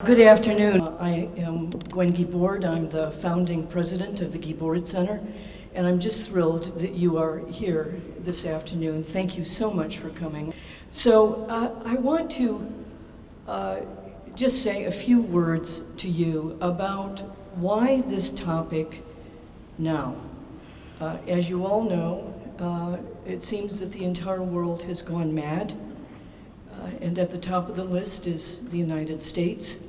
Good afternoon. I am Gwynne Guibord. I'm the founding president of the Guibord Center, and I'm just thrilled that you are here this afternoon. Thank you so much for coming. So I want to just say a few words to you about why this topic now. As you all know, it seems that the entire world has gone mad, and at the top of the list is the United States.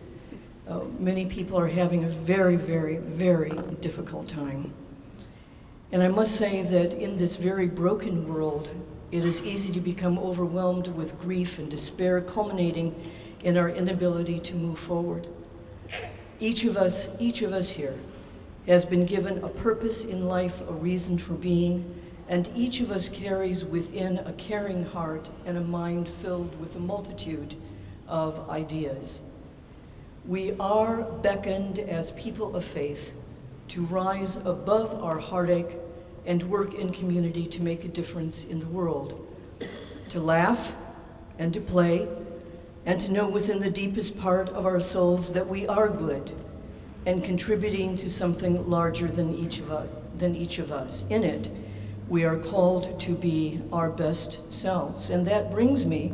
Many people are having a very, very, very difficult time. And I must say that in this very broken world, it is easy to become overwhelmed with grief and despair, culminating in our inability to move forward. Each of us here has been given a purpose in life, a reason for being, and each of us carries within a caring heart and a mind filled with a multitude of ideas. We are beckoned as people of faith to rise above our heartache and work in community to make a difference in the world, to laugh and to play, and to know within the deepest part of our souls that we are good and contributing to something larger than each of us. In it, we are called to be our best selves. And that brings me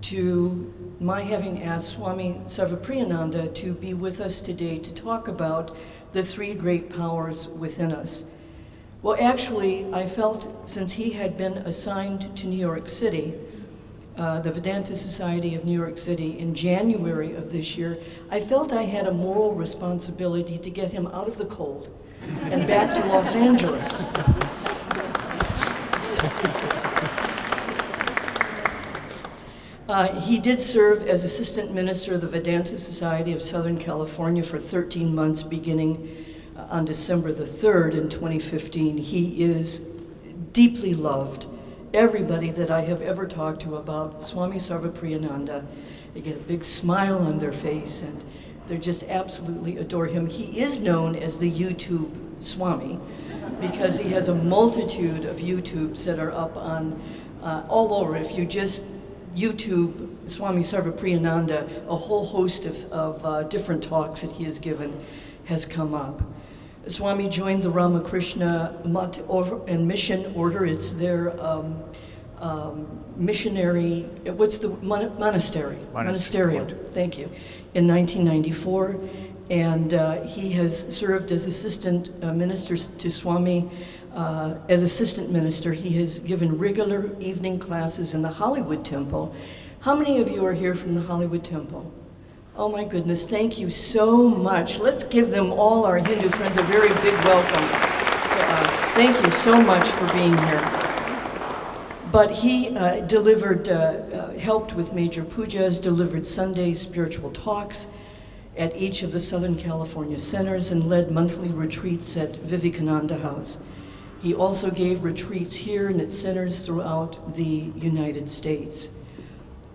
to my having asked Swami Sarvapriyananda to be with us today to talk about the three great powers within us. Well, actually, I felt since he had been assigned to New York City, the Vedanta Society of New York City, in January of this year, I felt I had a moral responsibility to get him out of the cold and back to Los Angeles. He did serve as assistant minister of the Vedanta Society of Southern California for 13 months, beginning on December the 3rd in 2015. He is deeply loved. Everybody that I have ever talked to about Swami Sarvapriyananda, they get a big smile on their face and they just absolutely adore him. He is known as the YouTube Swami because he has a multitude of YouTubes that are up on all over. If you just YouTube Swami Sarvapriyananda, a whole host of different talks that he has given has come up. Swami joined the Ramakrishna and Mission Order. It's their missionary, what's the monastery? Monasterial, thank you, in 1994. And he has served as assistant minister to Swami. As assistant minister, he has given regular evening classes in the Hollywood Temple. How many of you are here from the Hollywood Temple? Oh my goodness, thank you so much. Let's give them, all our Hindu friends, a very big welcome to us. Thank you so much for being here. But he helped with major pujas, delivered Sunday spiritual talks at each of the Southern California centers, and led monthly retreats at Vivekananda House. He also gave retreats here and at centers throughout the United States.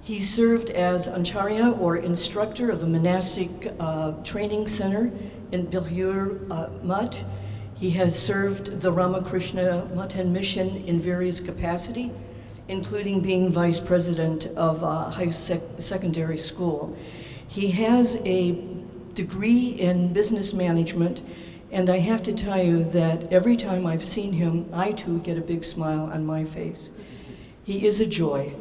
He served as Acharya, or instructor, of the monastic training center in Bilhur Mutt. He has served the Ramakrishna Mutt and Mission in various capacity, including being vice president of high secondary school. He has a degree in business management, and I have to tell you that every time I've seen him, I too get a big smile on my face. He is a joy,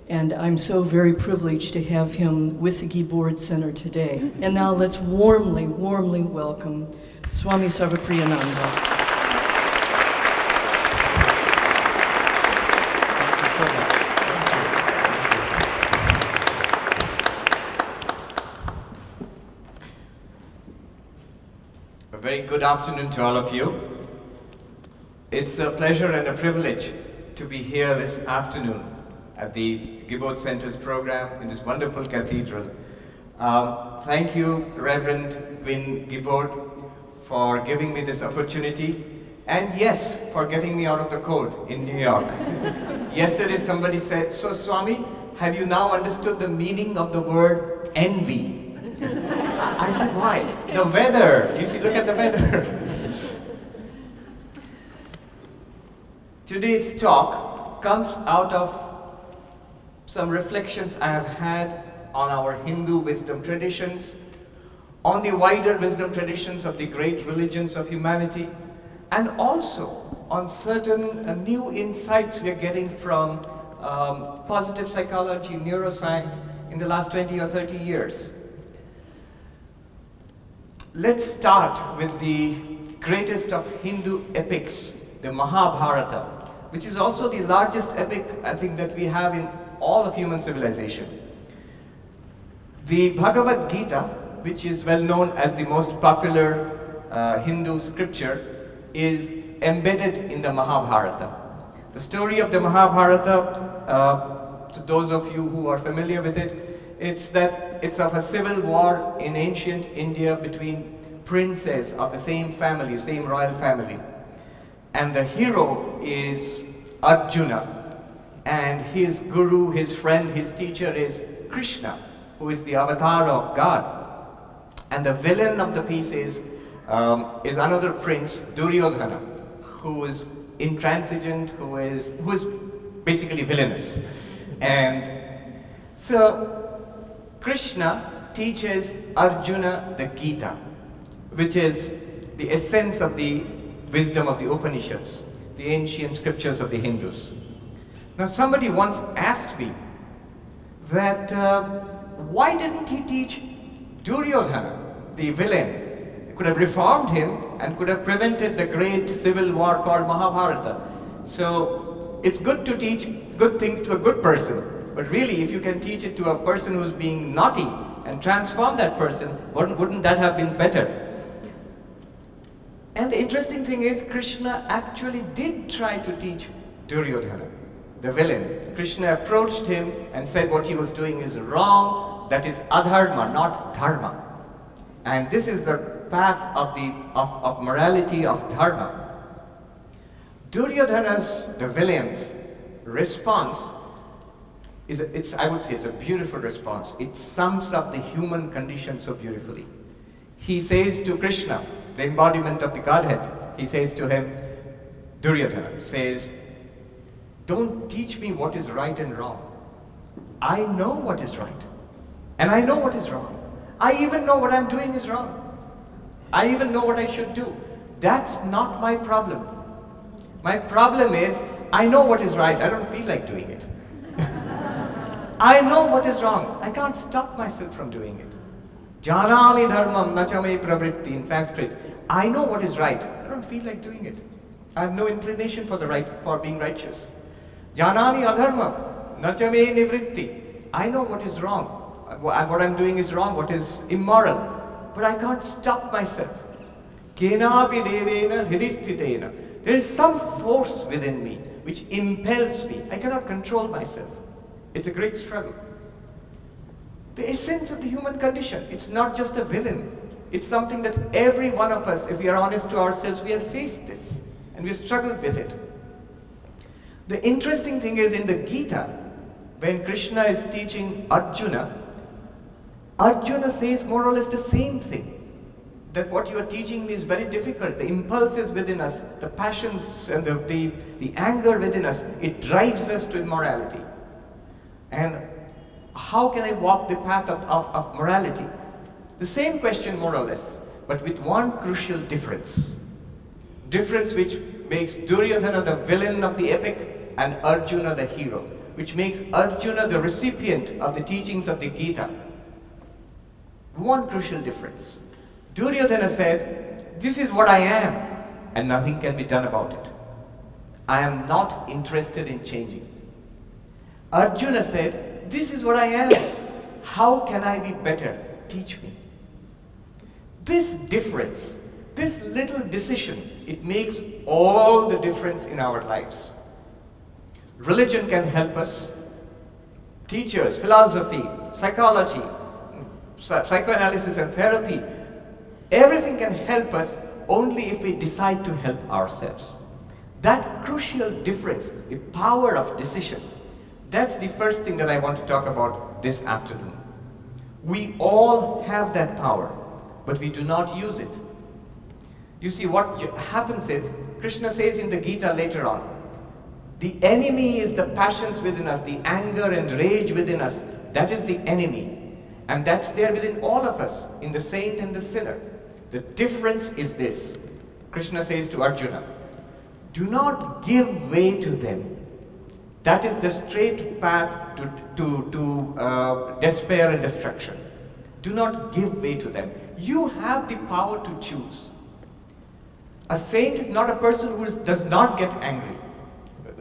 and I'm so very privileged to have him with the Guibord Center today. And now let's warmly, warmly welcome Swami Sarvapriyananda. A very good afternoon to all of you. It's a pleasure and a privilege to be here this afternoon at the Guibord Center's program in this wonderful cathedral. Thank you, Reverend Gwynne Guibord, for giving me this opportunity, and yes, for getting me out of the cold in New York. Yesterday somebody said, "So Swami, have you now understood the meaning of the word envy?" I said, why? The weather. You see, look at the weather. Today's talk comes out of some reflections I have had on our Hindu wisdom traditions on the wider wisdom traditions of the great religions of humanity, and also on certain new insights we are getting from positive psychology, neuroscience in the last 20 or 30 years. Let's start with the greatest of Hindu epics, the Mahabharata, which is also the largest epic, I think, that we have in all of human civilization. The Bhagavad Gita, which is well known as the most popular Hindu scripture, is embedded in the Mahabharata. The story of the Mahabharata, to those of you who are familiar with it, it's of a civil war in ancient India between princes of the same family, same royal family. And the hero is Arjuna, and his guru, his friend, his teacher is Krishna, who is the avatar of God. And the villain of the piece is another prince, Duryodhana, who is intransigent, who is basically villainous. And so Krishna teaches Arjuna the Gita, which is the essence of the wisdom of the Upanishads, the ancient scriptures of the Hindus. Now, somebody once asked me that why didn't he teach Duryodhana, the villain? Could have reformed him and could have prevented the great civil war called Mahabharata. So it's good to teach good things to a good person, but really if you can teach it to a person who's being naughty and transform that person, wouldn't that have been better? And the interesting thing is, Krishna actually did try to teach Duryodhana, the villain. Krishna approached him and said what he was doing is wrong, that is adharma, not dharma. And this is the path of morality, of dharma. Duryodhana's, the villain's, response I would say it's a beautiful response. It sums up the human condition so beautifully. He says to Krishna, the embodiment of the Godhead, he says to him, Duryodhana says, don't teach me what is right and wrong. I know what is right, and I know what is wrong. I even know what I'm doing is wrong. I even know what I should do. That's not my problem. My problem is, I know what is right, I don't feel like doing it. I know what is wrong, I can't stop myself from doing it. Janami dharmam nachame pravritti in Sanskrit. I know what is right, I don't feel like doing it. I have no inclination for being righteous. Janami adharmam nachame nivritti. I know what is wrong. What I'm doing is wrong, what is immoral. But I can't stop myself. Kenapi devena hridisthitena. There is some force within me which impels me. I cannot control myself. It's a great struggle. The essence of the human condition, it's not just a villain. It's something that every one of us, if we are honest to ourselves, we have faced this and we have struggled with it. The interesting thing is in the Gita, when Krishna is teaching Arjuna, Arjuna says more or less the same thing. That what you are teaching me is very difficult. The impulses within us, the passions and the anger within us, it drives us to immorality. And how can I walk the path of morality? The same question more or less, but with one crucial difference. Difference which makes Duryodhana the villain of the epic and Arjuna the hero, which makes Arjuna the recipient of the teachings of the Gita. One crucial difference. Duryodhana said, this is what I am, and nothing can be done about it. I am not interested in changing. Arjuna said, this is what I am. How can I be better? Teach me. This difference, this little decision, it makes all the difference in our lives. Religion can help us. Teachers, philosophy, psychology, psychoanalysis and therapy, everything can help us only if we decide to help ourselves. That crucial difference, the power of decision, that's the first thing that I want to talk about this afternoon. We all have that power, but we do not use it. You see, what happens is, Krishna says in the Gita later on, the enemy is the passions within us, the anger and rage within us. That is the enemy. And that's there within all of us, in the saint and the sinner. The difference is this. Krishna says to Arjuna, do not give way to them. That is the straight path to despair and destruction. Do not give way to them. You have the power to choose. A saint is not a person who does not get angry.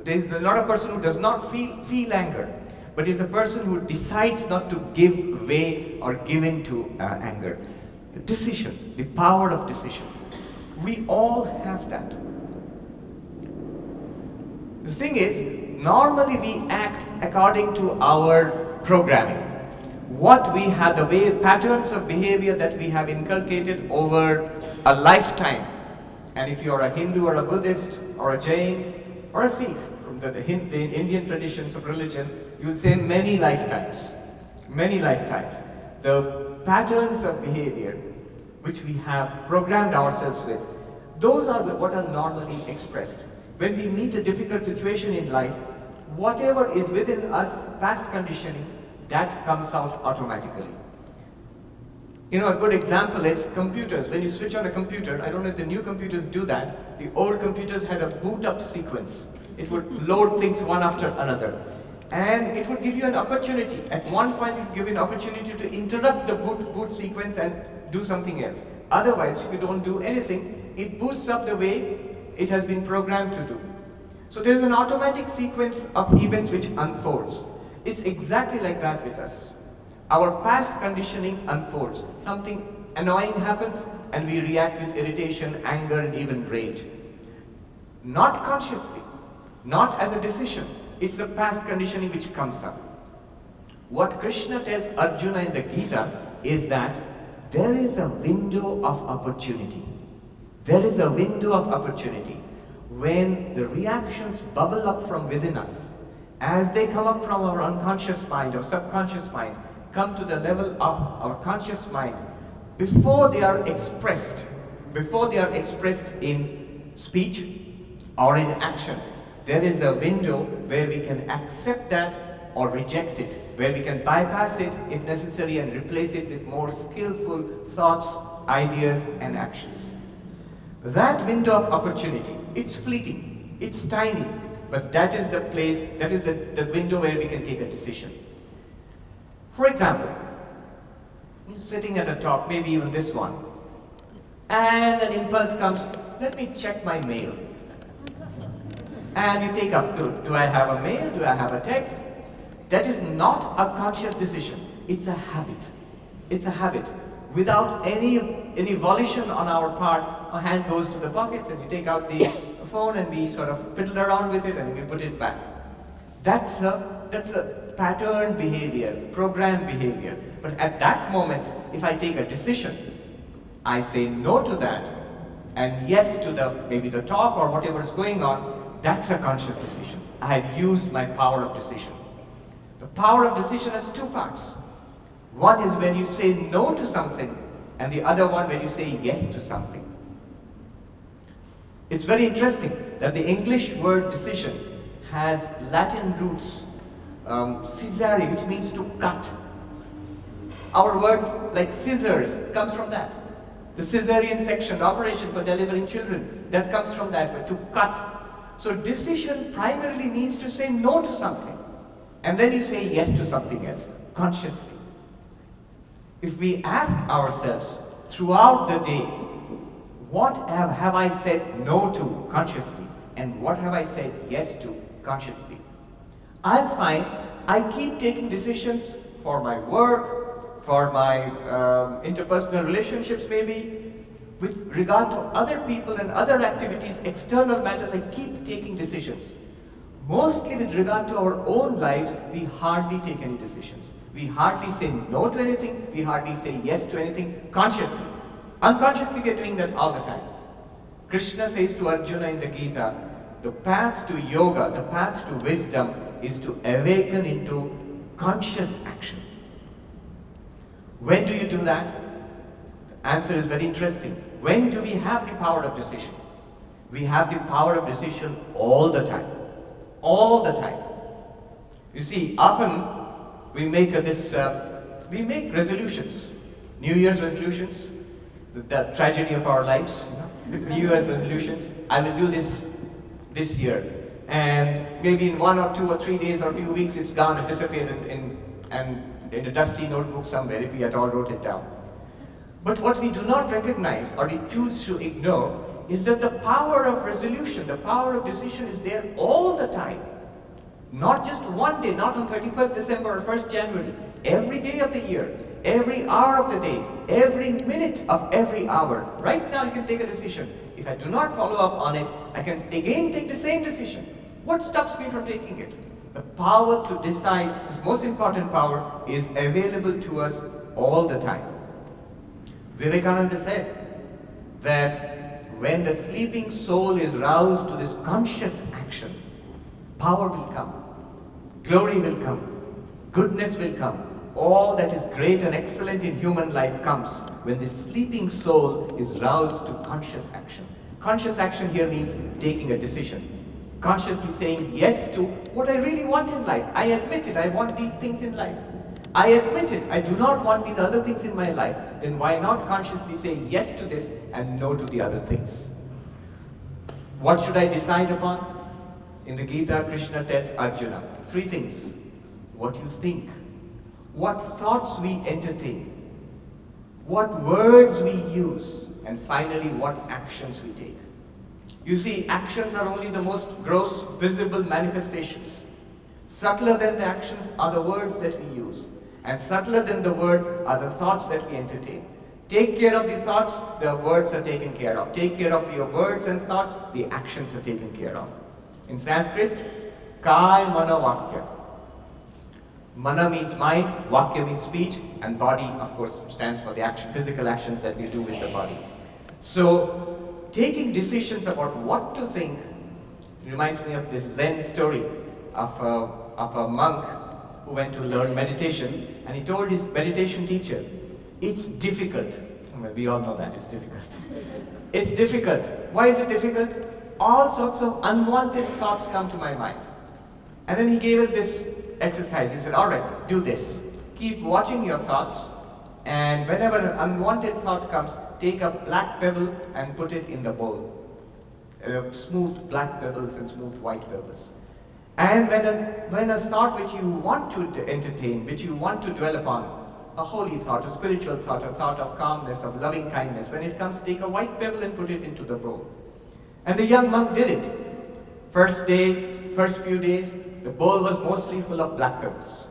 There is not a person who does not feel anger, but is a person who decides not to give way or give in to anger. Decision, the power of decision. We all have that. The thing is, normally we act according to our programming. What we have, the way patterns of behavior that we have inculcated over a lifetime. And if you are a Hindu or a Buddhist or a Jain or a Sikh from the Indian traditions of religion, you will say many lifetimes. Many lifetimes. The patterns of behavior which we have programmed ourselves with, those are what are normally expressed. When we meet a difficult situation in life, whatever is within us, past conditioning, that comes out automatically. You know, a good example is computers. When you switch on a computer, I don't know if the new computers do that, the old computers had a boot up sequence. It would load things one after another. And it would give you an opportunity. At one point, it would give you an opportunity to interrupt the boot sequence and do something else. Otherwise, if you don't do anything, it boots up the way it has been programmed to do. So there is an automatic sequence of events which unfolds. It's exactly like that with us. Our past conditioning unfolds. Something annoying happens and we react with irritation, anger, and even rage. Not consciously, not as a decision. It's the past conditioning which comes up. What Krishna tells Arjuna in the Gita is that there is a window of opportunity. There is a window of opportunity when the reactions bubble up from within us. As they come up from our unconscious mind or subconscious mind, come to the level of our conscious mind, before they are expressed in speech or in action, there is a window where we can accept that or reject it, where we can bypass it if necessary and replace it with more skillful thoughts, ideas, and actions. That window of opportunity, it's fleeting, it's tiny, but that is the place, that is the window where we can take a decision. For example, you're sitting at a talk, maybe even this one, and an impulse comes, let me check my mail. And you take up, do I have a mail? Do I have a text? That is not a conscious decision. It's a habit. It's a habit. Without any volition on our part, our hand goes to the pockets and we take out the phone and we sort of fiddle around with it and we put it back. That's a pattern behavior, programmed behavior. But at that moment, if I take a decision, I say no to that and yes to maybe the talk or whatever is going on. That's a conscious decision. I have used my power of decision. The power of decision has two parts. One is when you say no to something, and the other one when you say yes to something. It's very interesting that the English word decision has Latin roots, scissare, which means to cut. Our words like scissors comes from that. The cesarean section, the operation for delivering children, that comes from that word, to cut. So decision primarily means to say no to something. And then you say yes to something else, consciously. If we ask ourselves throughout the day, what have I said no to consciously? And what have I said yes to consciously? I'll find I keep taking decisions for my work, for my interpersonal relationships maybe, with regard to other people and other activities, external matters, I keep taking decisions. Mostly with regard to our own lives, we hardly take any decisions. We hardly say no to anything, we hardly say yes to anything consciously. Unconsciously we are doing that all the time. Krishna says to Arjuna in the Gita, the path to yoga, the path to wisdom is to awaken into conscious action. When do you do that? The answer is very interesting. When do we have the power of decision? We have the power of decision all the time. All the time. You see, often we make this we make resolutions, New Year's resolutions, the tragedy of our lives, New Year's resolutions. I will do this year, and maybe in 1 or 2 or 3 days or a few weeks it's gone and disappeared in a dusty notebook somewhere, if we at all wrote it down. But what we do not recognize or we choose to ignore is that the power of resolution, the power of decision is there all the time. Not just one day, not on 31st December or 1st January, every day of the year, every hour of the day, every minute of every hour. Right now you can take a decision. If I do not follow up on it, I can again take the same decision. What stops me from taking it? The power to decide, this most important power, is available to us all the time. Vivekananda said that when the sleeping soul is roused to this conscious action, power will come, glory will come, goodness will come. All that is great and excellent in human life comes when the sleeping soul is roused to conscious action. Conscious action here means taking a decision. Consciously saying yes to what I really want in life. I admit it, I want these things in life. I admit it, I do not want these other things in my life. Then why not consciously say yes to this and no to the other things? What should I decide upon? In the Gita, Krishna tells Arjuna 3 things. What you think, what thoughts we entertain, what words we use, and finally what actions we take. You see, actions are only the most gross, visible manifestations. Subtler than the actions are the words that we use, and subtler than the words are the thoughts that we entertain. Take care of the thoughts, the words are taken care of. Take care of your words and thoughts, the actions are taken care of. In Sanskrit, Kaya Mana Vakya. Mana means mind, Vakya means speech, and body, of course, stands for the action, physical actions that we do with the body. So, taking decisions about what to think reminds me of this Zen story of a monk who went to learn meditation, and he told his meditation teacher, it's difficult. Well, we all know that it's difficult. It's difficult. Why is it difficult? All sorts of unwanted thoughts come to my mind. And then he gave it this exercise. He said, all right, do this. Keep watching your thoughts, and whenever an unwanted thought comes, take a black pebble and put it in the bowl. Smooth black pebbles and smooth white pebbles. And when a thought which you want to entertain, which you want to dwell upon, a holy thought, a spiritual thought, a thought of calmness, of loving kindness, when it comes, take a white pebble and put it into the bowl. And the young monk did it. First day, first few days, the bowl was mostly full of black pebbles.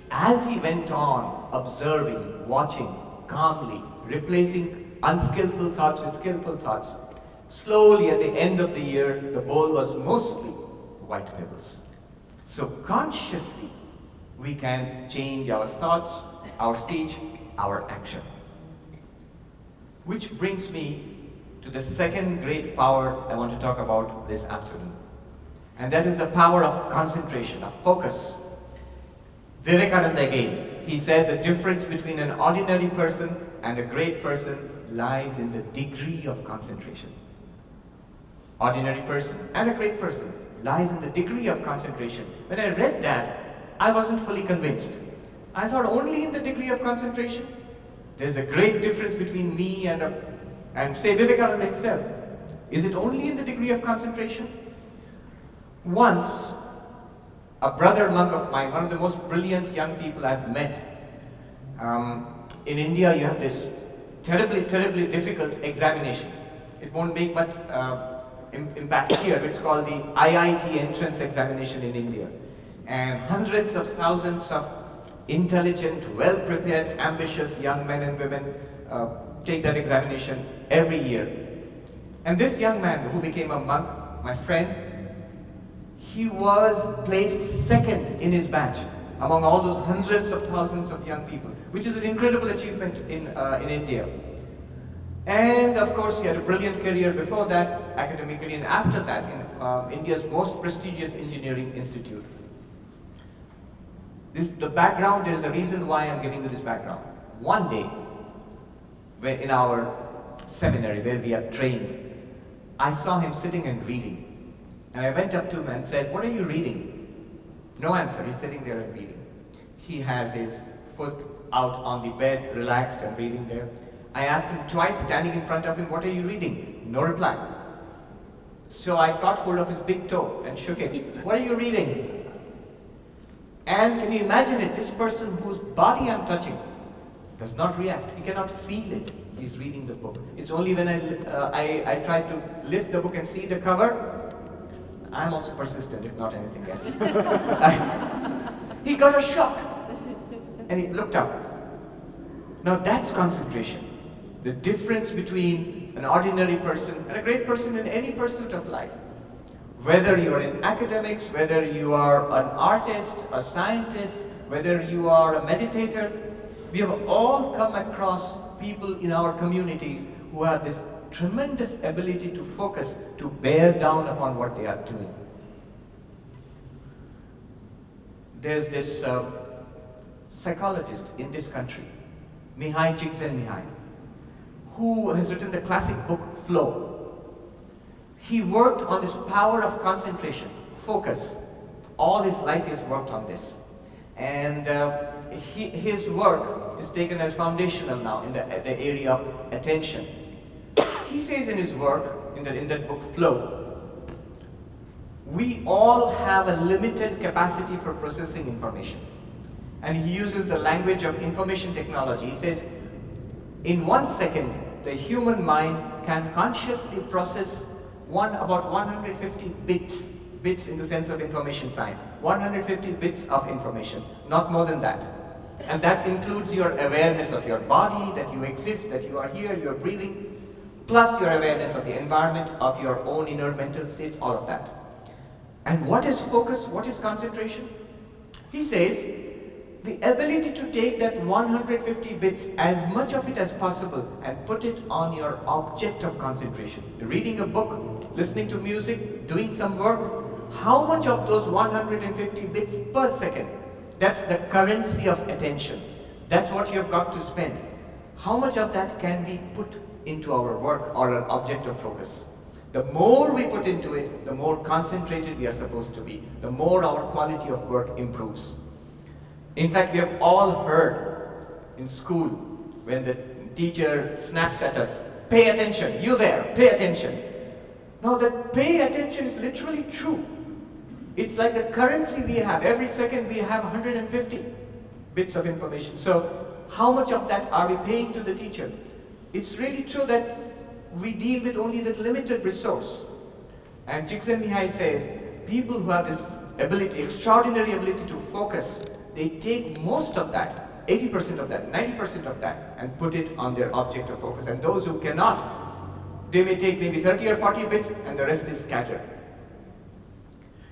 As he went on observing, watching, calmly, replacing unskillful thoughts with skillful thoughts, slowly at the end of the year, the bowl was mostly white pebbles. So consciously, we can change our thoughts, our speech, our action. Which brings me to the second great power I want to talk about this afternoon. And that is the power of concentration, of focus. Vivekananda again, he said the difference between an ordinary person and a great person lies in the degree of concentration. Ordinary person and a great person lies in the degree of concentration. When I read that, I wasn't fully convinced. I thought only in the degree of concentration. There's a great difference between me and say Vivekananda himself. Is it only in the degree of concentration? Once, a brother monk of mine, one of the most brilliant young people I've met, in India you have this terribly, terribly difficult examination. It won't make much impact here. It's called the IIT entrance examination in India. And hundreds of thousands of intelligent, well-prepared, ambitious young men and women take that examination every year. And this young man who became a monk, my friend, he was placed second in his batch among all those hundreds of thousands of young people, which is an incredible achievement in India. And of course, he had a brilliant career before that, academically, and after that in India's most prestigious engineering institute. The background, there is a reason why I'm giving you this background. One day, in our seminary where we are trained, I saw him sitting and reading. And I went up to him and said, what are you reading? No answer, he's sitting there and reading. He has his foot out on the bed, relaxed and reading there. I asked him twice, standing in front of him, "What are you reading?" No reply. So I caught hold of his big toe and shook it. "What are you reading?" And can you imagine it? This person whose body I'm touching does not react. He cannot feel it. He's reading the book. It's only when I try to lift the book and see the cover. I'm also persistent, if not anything else. He got a shock. And he looked up. Now that's concentration. The difference between an ordinary person and a great person in any pursuit of life. Whether you're in academics, whether you are an artist, a scientist, whether you are a meditator, we have all come across people in our communities who have this tremendous ability to focus, to bear down upon what they are doing. There's this psychologist in this country, Mihai Csikszentmihalyi, who has written the classic book Flow. He worked on this power of concentration, focus. All his life he has worked on this. And his work is taken as foundational now in the area of attention. He says in his work, in that book Flow, we all have a limited capacity for processing information. And he uses the language of information technology. He says, in 1 second, the human mind can consciously process about 150 bits in the sense of information science. 150 bits of information, not more than that. And that includes your awareness of your body, that you exist, that you are here, you are breathing, plus your awareness of the environment, of your own inner mental states, all of that. And what is focus? What is concentration? He says, the ability to take that 150 bits, as much of it as possible, and put it on your object of concentration. Reading a book, listening to music, doing some work, how much of those 150 bits per second, that's the currency of attention. That's what you've got to spend. How much of that can be put into our work or our object of focus? The more we put into it, the more concentrated we are supposed to be. The more our quality of work improves. In fact, we have all heard in school when the teacher snaps at us, "Pay attention, you there, pay attention." Now that pay attention is literally true. It's like the currency we have. Every second we have 150 bits of information. So how much of that are we paying to the teacher? It's really true that we deal with only that limited resource. And Csikszentmihalyi says, people who have this ability, extraordinary ability to focus, they take most of that, 80% of that, 90% of that, and put it on their object of focus. And those who cannot, they may take maybe 30 or 40 bits, and the rest is scattered.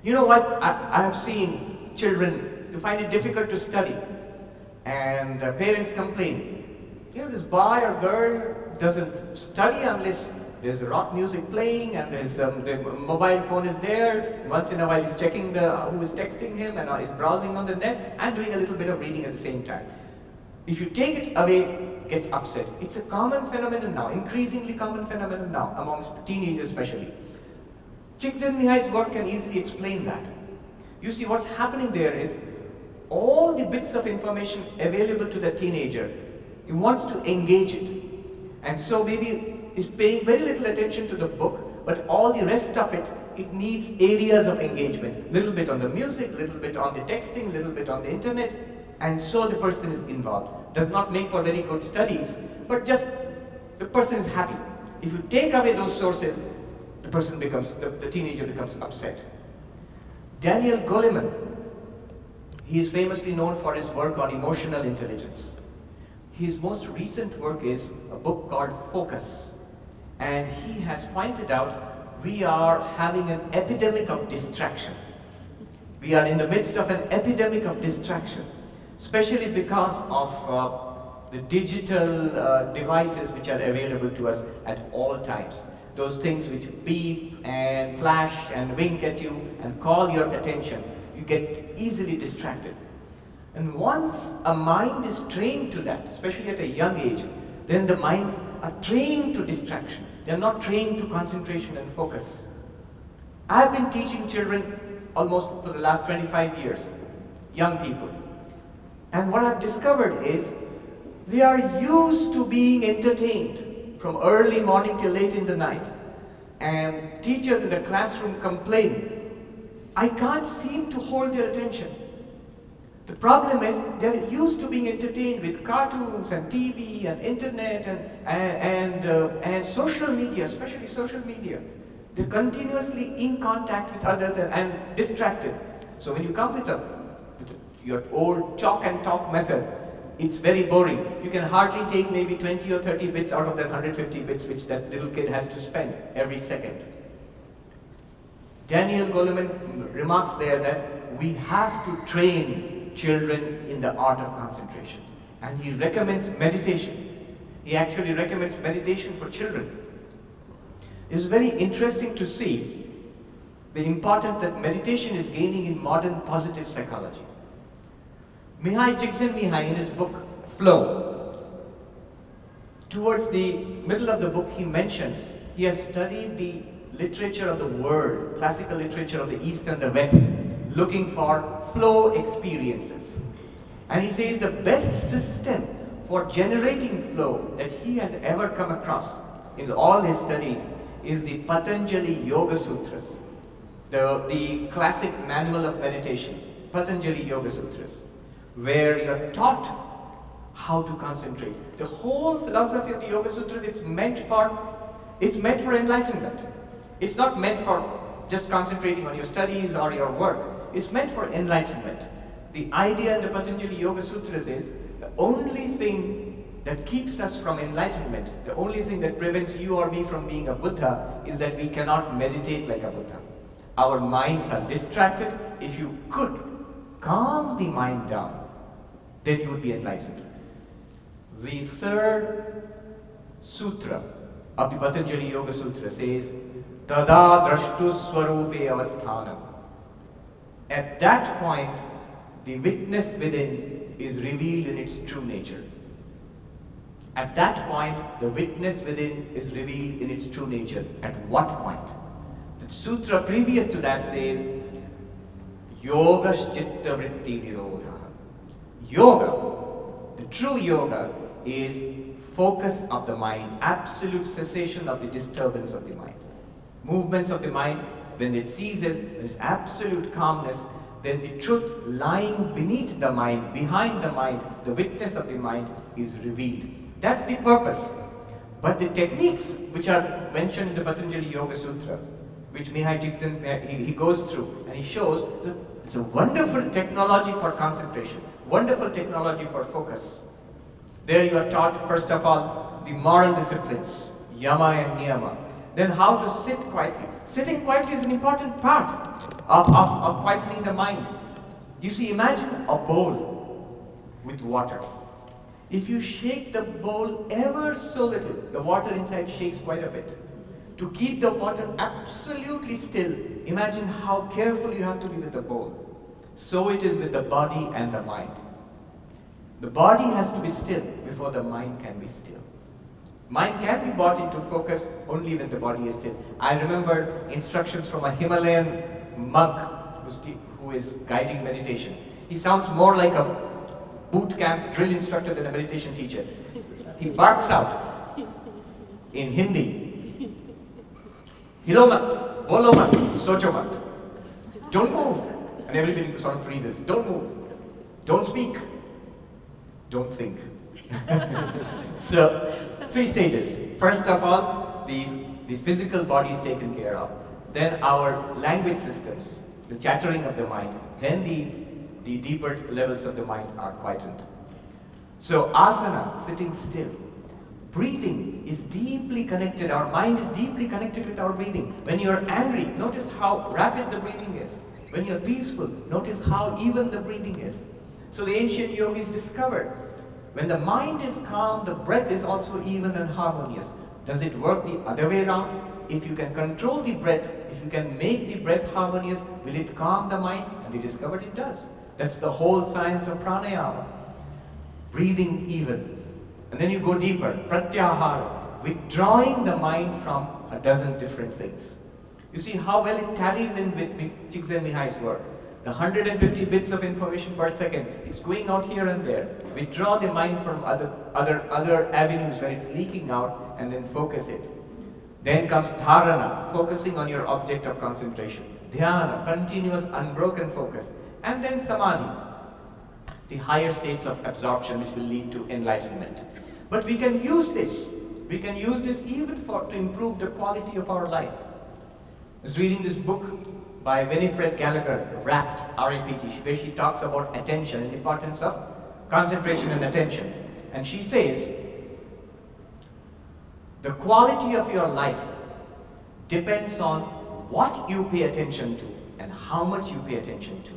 You know what? I have seen children who find it difficult to study, and parents complain. You know, this boy or girl doesn't study unless there's rock music playing and there's the mobile phone is there. Once in a while he's checking who is texting him and he's browsing on the net and doing a little bit of reading at the same time. If you take it away, gets upset. It's a common phenomenon now, increasingly common phenomenon now, amongst teenagers especially. Csikszentmihalyi's work can easily explain that. You see, what's happening there is all the bits of information available to the teenager, he wants to engage it. And so maybe is paying very little attention to the book, but all the rest of it, it needs areas of engagement. Little bit on the music, little bit on the texting, little bit on the internet, and so the person is involved. Does not make for very good studies, but just the person is happy. If you take away those sources, the teenager becomes upset. Daniel Goleman, he is famously known for his work on emotional intelligence. His most recent work is a book called Focus. And he has pointed out we are having an epidemic of distraction. We are in the midst of an epidemic of distraction, especially because of the digital devices which are available to us at all times. Those things which beep and flash and wink at you and call your attention. You get easily distracted. And once a mind is trained to that, especially at a young age, then the minds are trained to distraction. They are not trained to concentration and focus. I've been teaching children almost for the last 25 years, young people. And what I've discovered is they are used to being entertained from early morning till late in the night. And teachers in the classroom complain, I can't seem to hold their attention. The problem is they're used to being entertained with cartoons and TV and internet and social media, especially social media. They're continuously in contact with others and distracted. So when you come with your old chalk and talk method, it's very boring. You can hardly take maybe 20 or 30 bits out of that 150 bits which that little kid has to spend every second. Daniel Goleman remarks there that we have to train children in the art of concentration. And he recommends meditation. He actually recommends meditation for children. It's very interesting to see the importance that meditation is gaining in modern positive psychology. Mihai Csikszentmihalyi, in his book Flow, towards the middle of the book he mentions he has studied the literature of the world, classical literature of the East and the West, looking for flow experiences. And he says the best system for generating flow that he has ever come across in all his studies is the Patanjali Yoga Sutras, the classic manual of meditation, Patanjali Yoga Sutras, where you're taught how to concentrate. The whole philosophy of the Yoga Sutras, it's meant for enlightenment. It's not meant for just concentrating on your studies or your work. It's meant for enlightenment. The idea in the Patanjali Yoga Sutras is the only thing that keeps us from enlightenment, the only thing that prevents you or me from being a Buddha is that we cannot meditate like a Buddha. Our minds are distracted. If you could calm the mind down, then you would be enlightened. The third sutra of the Patanjali Yoga Sutra says, Tada drashtu swarupe avasthanam. At that point, the witness within is revealed in its true nature. At that point, the witness within is revealed in its true nature. At what point? The sutra previous to that says, Yoga's chitta vritti nirodha. Yoga, the true yoga, is focus of the mind, absolute cessation of the disturbance of the mind. Movements of the mind, when it ceases, there is absolute calmness, then the truth lying beneath the mind, behind the mind, the witness of the mind is revealed. That's the purpose. But the techniques which are mentioned in the Patanjali Yoga Sutra, which Mihai Csikszentmihalyi he goes through, and he shows that it's a wonderful technology for concentration, wonderful technology for focus. There you are taught, first of all, the moral disciplines, yama and niyama. Then how to sit quietly. Sitting quietly is an important part of quietening the mind. You see, imagine a bowl with water. If you shake the bowl ever so little, the water inside shakes quite a bit. To keep the water absolutely still, imagine how careful you have to be with the bowl. So it is with the body and the mind. The body has to be still before the mind can be still. Mind can be brought into focus only when the body is still. I remember instructions from a Himalayan monk who is guiding meditation. He sounds more like a boot camp drill instructor than a meditation teacher. He barks out in Hindi, Hilo mat, bolo mat, socho mat. Don't move. And everybody sort of freezes. Don't move. Don't speak. Don't think. So, 3 stages. First of all, the physical body is taken care of. Then our language systems, the chattering of the mind. Then the deeper levels of the mind are quietened. So asana, sitting still. Breathing is deeply connected. Our mind is deeply connected with our breathing. When you're angry, notice how rapid the breathing is. When you're peaceful, notice how even the breathing is. So the ancient yogis discovered, when the mind is calm, the breath is also even and harmonious. Does it work the other way around? If you can control the breath, if you can make the breath harmonious, will it calm the mind? And they discovered it does. That's the whole science of pranayama. Breathing even. And then you go deeper, pratyahara, withdrawing the mind from a dozen different things. You see how well it tallies in with Csikszentmihalyi's work. The 150 bits of information per second is going out here and there. Withdraw the mind from other avenues where it's leaking out and then focus it. Then comes dharana, focusing on your object of concentration. Dhyana, continuous unbroken focus. And then samadhi, the higher states of absorption which will lead to enlightenment. But we can use this. We can use this even to improve the quality of our life. I was reading this book by Winifred Gallagher, Rapt, R-A-P-T, where she talks about attention and the importance of concentration and attention. And she says, the quality of your life depends on what you pay attention to and how much you pay attention to.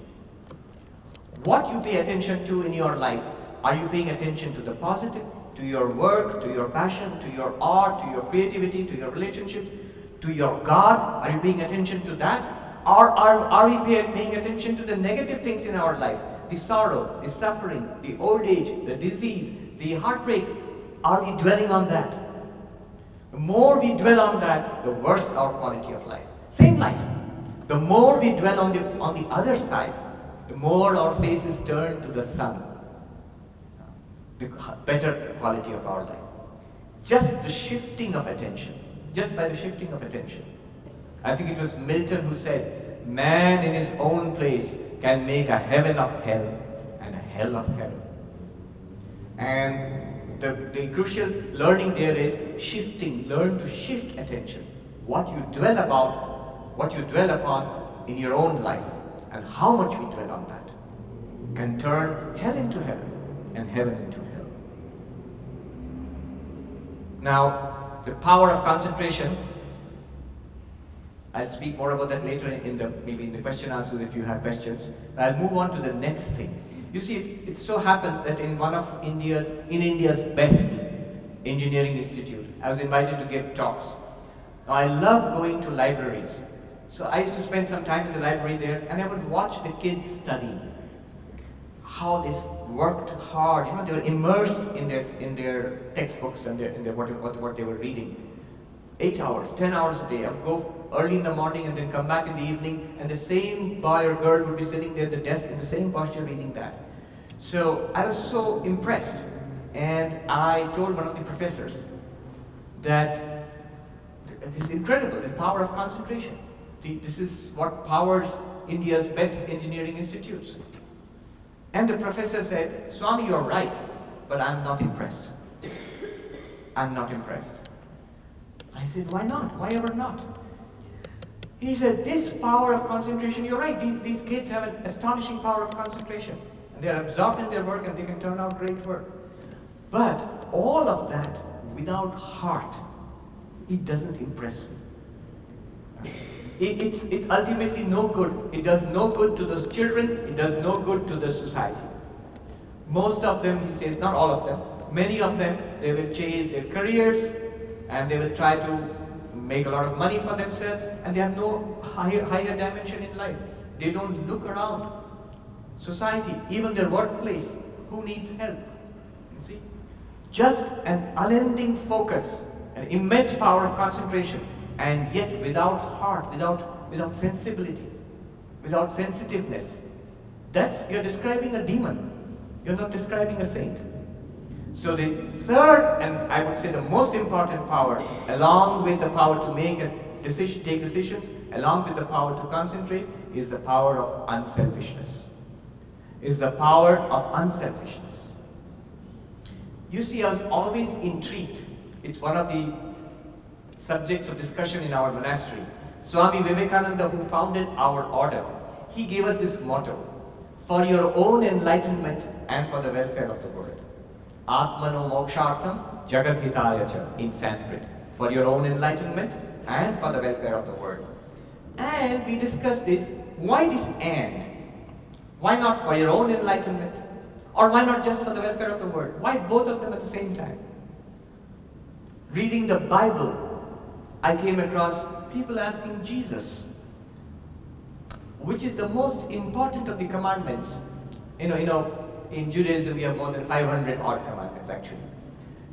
What you pay attention to in your life, are you paying attention to the positive, to your work, to your passion, to your art, to your creativity, to your relationships, to your God? Are you paying attention to that? Or are we paying attention to the negative things in our life? The sorrow, the suffering, the old age, the disease, the heartbreak. Are we dwelling on that? The more we dwell on that, the worse our quality of life. Same life. The more we dwell on the other side, the more our faces turn to the sun. The better quality of our life. Just the shifting of attention. Just by the shifting of attention. I think it was Milton who said, man in his own place can make a heaven of hell and a hell of heaven. And the crucial learning there is shifting. Learn to shift attention. What you dwell upon in your own life and how much we dwell on that can turn hell into heaven and heaven into hell. Now, the power of concentration, I'll speak more about that later maybe in the question answers if you have questions. I'll move on to the next thing. You see, it so happened that in one of India's best engineering institute, I was invited to give talks. Now, I love going to libraries. So I used to spend some time in the library there, and I would watch the kids study. How they worked hard, they were immersed in their textbooks and what they were reading. 8 hours, 10 hours a day. I would go early in the morning and then come back in the evening, and the same boy or girl would be sitting there at the desk in the same posture reading that. So I was so impressed, and I told one of the professors that this is incredible, the power of concentration. This is what powers India's best engineering institutes. And the professor said, Swami, you're right, but I'm not impressed. I'm not impressed. I said, why not? Why ever not? He said, this power of concentration, you're right, these kids have an astonishing power of concentration. And they're absorbed in their work and they can turn out great work. But all of that without heart, it doesn't impress me. It's ultimately no good. It does no good to those children, it does no good to the society. Most of them, he says, not all of them, many of them, they will chase their careers and they will try to make a lot of money for themselves, and they have no higher dimension in life. They don't look around society, even their workplace. Who needs help? You see? Just an unending focus, an immense power of concentration, and yet without heart, without sensibility, without sensitiveness. You're describing a demon. You're not describing a saint. So the third, and I would say the most important power, along with the power to make a decision, take decisions, along with the power to concentrate, is the power of unselfishness. Is the power of unselfishness. You see, I was always intrigued. It's one of the subjects of discussion in our monastery. Swami Vivekananda, who founded our order, he gave us this motto: for your own enlightenment and for the welfare of the world. Atmano mokshartam jagat hitaya cha, in Sanskrit. For your own enlightenment and for the welfare of the world. And we discussed this. Why this and? Why not for your own enlightenment? Or why not just for the welfare of the world? Why both of them at the same time? Reading the Bible, I came across people asking Jesus, which is the most important of the commandments? In Judaism we have more than 500 odd commandments actually.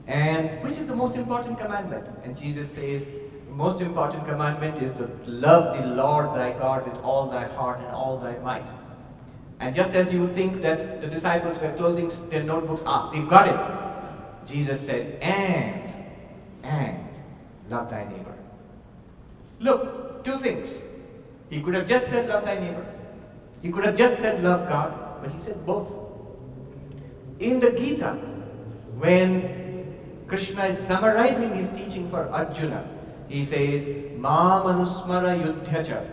And which is the most important commandment? And Jesus says, the most important commandment is to love the Lord thy God with all thy heart and all thy might. And just as you would think that the disciples were closing their notebooks, we've got it. Jesus said, and love thy neighbor. Look, two things. He could have just said love thy neighbor. He could have just said love God, but he said both. In the Gita, when Krishna is summarizing his teaching for Arjuna, he says, Mam anusmara yudhyacha.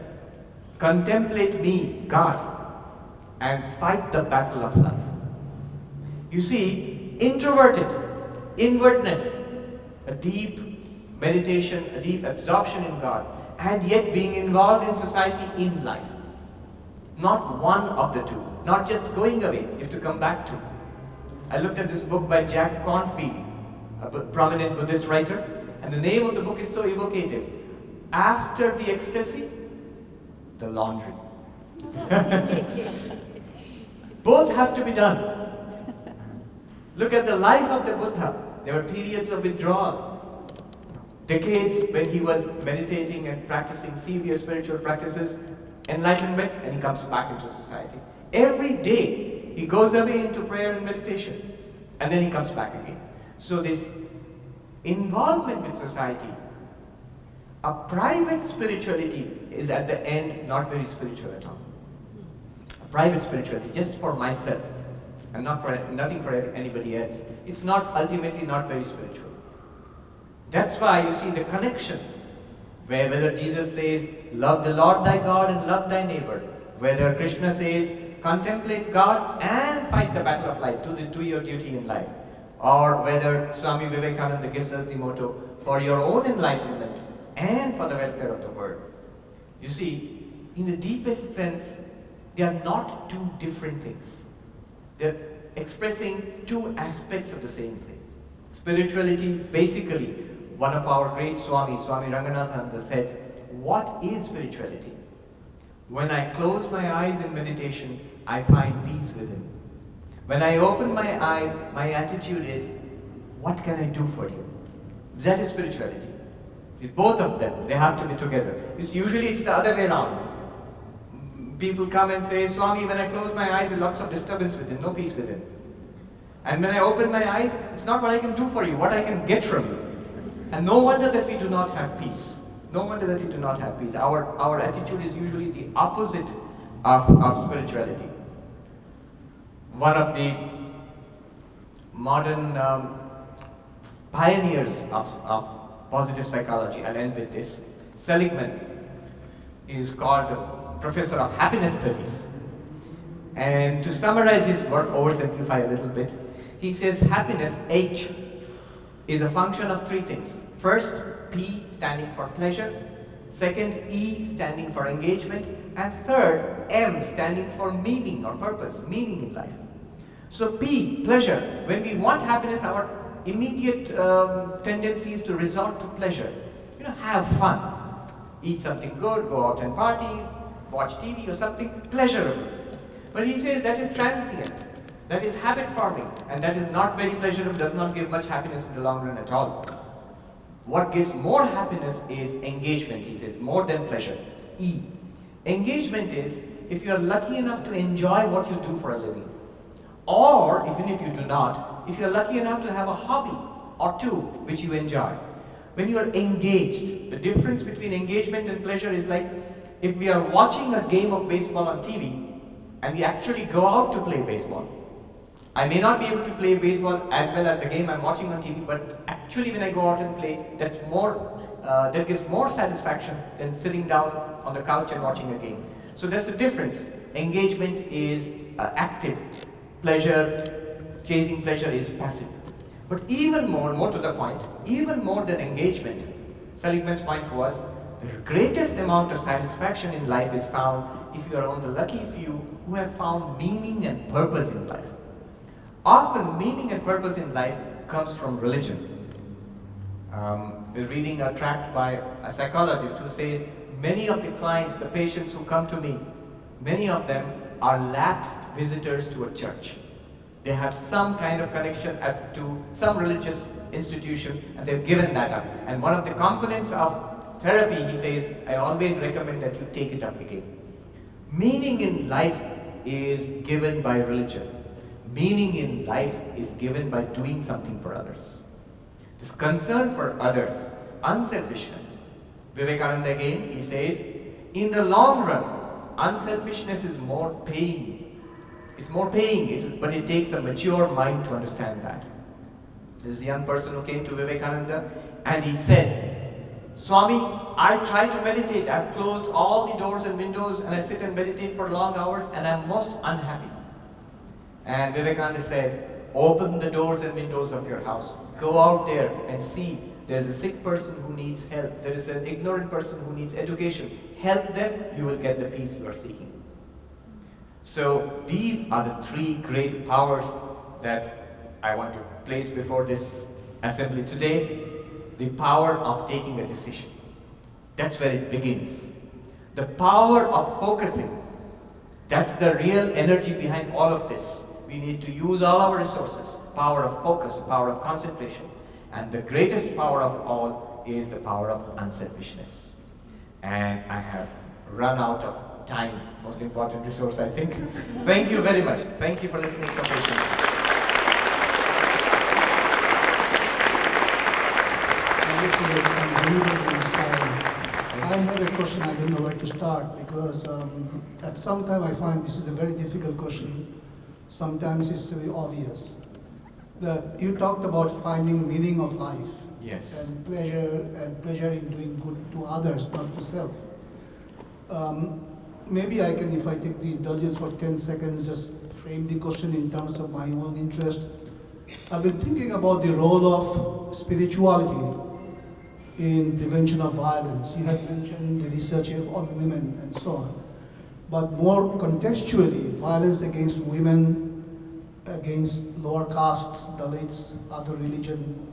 Contemplate me, God, and fight the battle of life. You see, introverted, inwardness, a deep meditation, a deep absorption in God, and yet being involved in society, in life. Not one of the two, not just going away, you have to come back to. I looked at this book by Jack Cornfield, a prominent Buddhist writer, and the name of the book is so evocative. After the ecstasy, the laundry. Both have to be done. Look at the life of the Buddha. There were periods of withdrawal, decades when he was meditating and practicing serious spiritual practices, enlightenment, and he comes back into society. Every day he goes away into prayer and meditation, and then he comes back again. So this involvement with society, a private spirituality is at the end not very spiritual at all. A private spirituality, just for myself, and nothing for anybody else. It's ultimately not very spiritual. That's why you see the connection, whether Jesus says, love the Lord thy God and love thy neighbor, whether Krishna says, contemplate God and fight the battle of life, do your duty in life, or whether Swami Vivekananda gives us the motto, for your own enlightenment and for the welfare of the world. You see, in the deepest sense, they are not two different things. They're expressing two aspects of the same thing. Spirituality, basically, one of our great Swami Ranganathan, said, what is spirituality? When I close my eyes in meditation, I find peace within. When I open my eyes, my attitude is, what can I do for you? That is spirituality. See, both of them, they have to be together. Usually it's the other way around. People come and say, Swami, when I close my eyes, there's lots of disturbance within, no peace within. And when I open my eyes, it's not what I can do for you, what I can get from you. And no wonder that we do not have peace. No wonder that we do not have peace. Our attitude is usually the opposite of spirituality. One of the modern pioneers of positive psychology, I'll end with this, Seligman, is called the professor of happiness studies. And to summarize his work, oversimplify a little bit, he says happiness, H, is a function of three things. First, P standing for pleasure. Second, E standing for engagement. And third, M standing for meaning or purpose, meaning in life. So P, pleasure. When we want happiness, our immediate tendency is to resort to pleasure. Have fun. Eat something good, go out and party, watch TV or something pleasurable. But he says that is transient, that is habit forming, and that is not very pleasurable, does not give much happiness in the long run at all. What gives more happiness is engagement, he says, more than pleasure. E. Engagement is if you are lucky enough to enjoy what you do for a living. Or, even if you do not, if you are lucky enough to have a hobby or two which you enjoy. When you are engaged, the difference between engagement and pleasure is like if we are watching a game of baseball on TV and we actually go out to play baseball. I may not be able to play baseball as well as the game I'm watching on TV, but actually when I go out and play, that gives more satisfaction than sitting down on the couch and watching a game. So that's the difference. Engagement is active. Pleasure, chasing pleasure is passive. But even more to the point, even more than engagement, Seligman's point was, the greatest amount of satisfaction in life is found if you are on the lucky few who have found meaning and purpose in life. Often, meaning and purpose in life comes from religion. We're reading a tract by a psychologist who says, many of the clients, the patients who come to me, many of them are lapsed visitors to a church. They have some kind of connection to some religious institution and they've given that up. And one of the components of therapy, he says, I always recommend that you take it up again. Meaning in life is given by religion. Meaning in life is given by doing something for others. This concern for others, unselfishness. Vivekananda again, he says, in the long run, unselfishness is more paying. It's more paying, but it takes a mature mind to understand that. There's a young person who came to Vivekananda and he said, Swami, I try to meditate. I've closed all the doors and windows and I sit and meditate for long hours and I'm most unhappy. And Vivekananda said, open the doors and windows of your house. Go out there and see there's a sick person who needs help. There is an ignorant person who needs education. Help them, you will get the peace you are seeking. So these are the three great powers that I want to place before this assembly today. The power of taking a decision. That's where it begins. The power of focusing. That's the real energy behind all of this. We need to use all our resources. Power of focus, power of concentration. And the greatest power of all is the power of unselfishness. And I have run out of time. Most important resource, I think. Thank you very much. Thank you for listening so patiently. Really inspiring. I have a question, I don't know where to start, because at some time I find this is a very difficult question. Sometimes it's very obvious. That you talked about finding meaning of life. Yes. And pleasure in doing good to others, not to self. Maybe I can, if I take the indulgence for 10 seconds, just frame the question in terms of my own interest. I've been thinking about the role of spirituality in prevention of violence. You had mentioned the research on women and so on. But more contextually, violence against women, against lower castes, Dalits, other religion.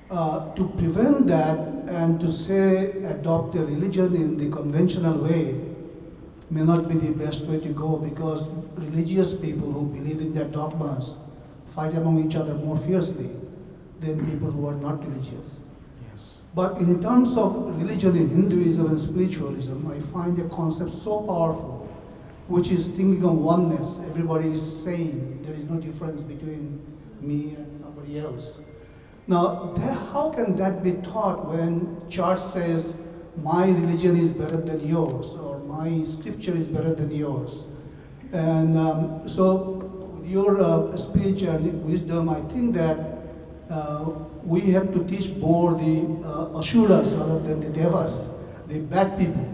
To prevent that and to say adopt a religion in the conventional way may not be the best way to go, because religious people who believe in their dogmas fight among each other more fiercely than people who are not religious. Yes. But in terms of religion in Hinduism and spiritualism, I find a concept so powerful, which is thinking of oneness. Everybody is same. There is no difference between me and somebody else. Now, how can that be taught when church says, my religion is better than yours, or my scripture is better than yours? And so, with your speech and wisdom, I think that we have to teach more the asuras rather than the devas, the bad people.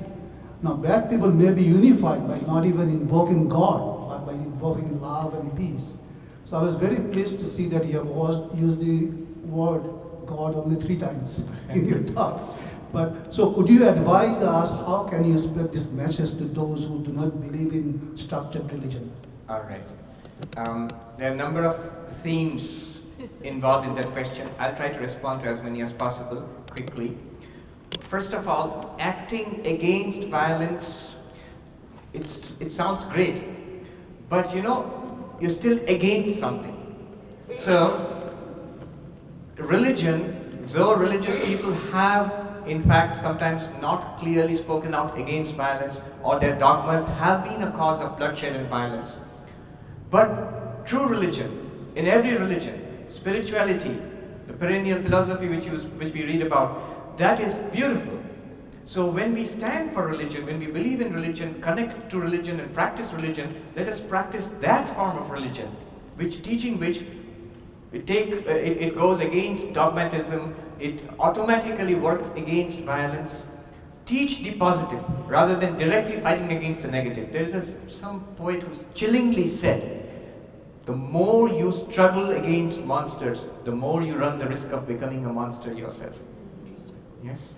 Now, bad people may be unified by not even invoking God, but by invoking love and peace. So I was very pleased to see that you have used the word God only 3 times in your talk. But so could you advise us, how can you spread this message to those who do not believe in structured religion? All right. There are a number of themes involved in that question. I'll try to respond to as many as possible quickly. First of all, acting against violence, it sounds great, but you're still against something. So, religion, though religious people have, in fact, sometimes not clearly spoken out against violence, or their dogmas have been a cause of bloodshed and violence, but true religion, in every religion, spirituality, the perennial philosophy which we read about, that is beautiful. So when we stand for religion, when we believe in religion, connect to religion and practice religion, let us practice that form of religion, which it goes against dogmatism, it automatically works against violence. Teach the positive rather than directly fighting against the negative. There is some poet who chillingly said, the more you struggle against monsters, the more you run the risk of becoming a monster yourself. Yes?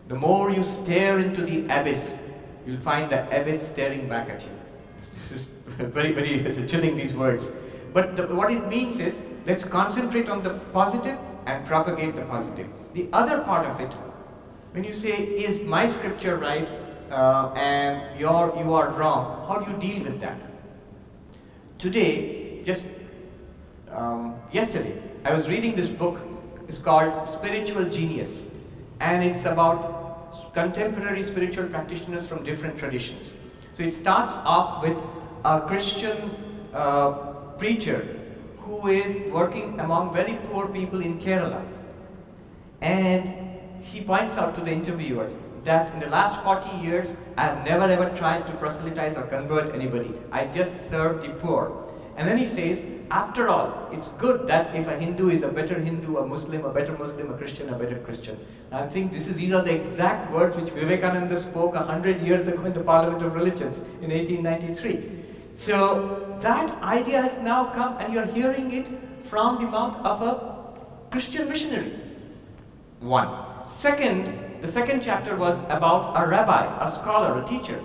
The more you stare into the abyss, you'll find the abyss staring back at you. This is very, very chilling, these words. But what it means is, let's concentrate on the positive and propagate the positive. The other part of it, when you say, is my scripture right and you are wrong, how do you deal with that? Today, just yesterday, I was reading this book. It's called Spiritual Genius. And it's about contemporary spiritual practitioners from different traditions. So it starts off with a Christian preacher who is working among very poor people in Kerala. And he points out to the interviewer that in the last 40 years, I've never ever tried to proselytize or convert anybody. I just serve the poor. And then he says, after all, it's good that if a Hindu is a better Hindu, a Muslim, a better Muslim, a Christian, a better Christian. I think these are the exact words which Vivekananda spoke 100 years ago in the Parliament of Religions in 1893. So that idea has now come, and you're hearing it from the mouth of a Christian missionary. One. Second, the second chapter was about a rabbi, a scholar, a teacher,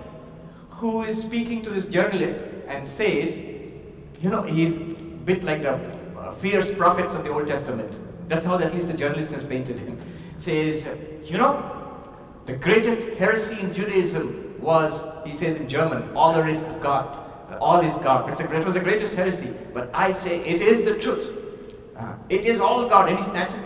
who is speaking to this journalist and says, you know, he's a bit like the fierce prophets of the Old Testament. That's how at least the journalist has painted him. Says, you know, the greatest heresy in Judaism was, he says in German, all is God. All is God. It was the greatest heresy. But I say it is the truth. It is all God. And he snatches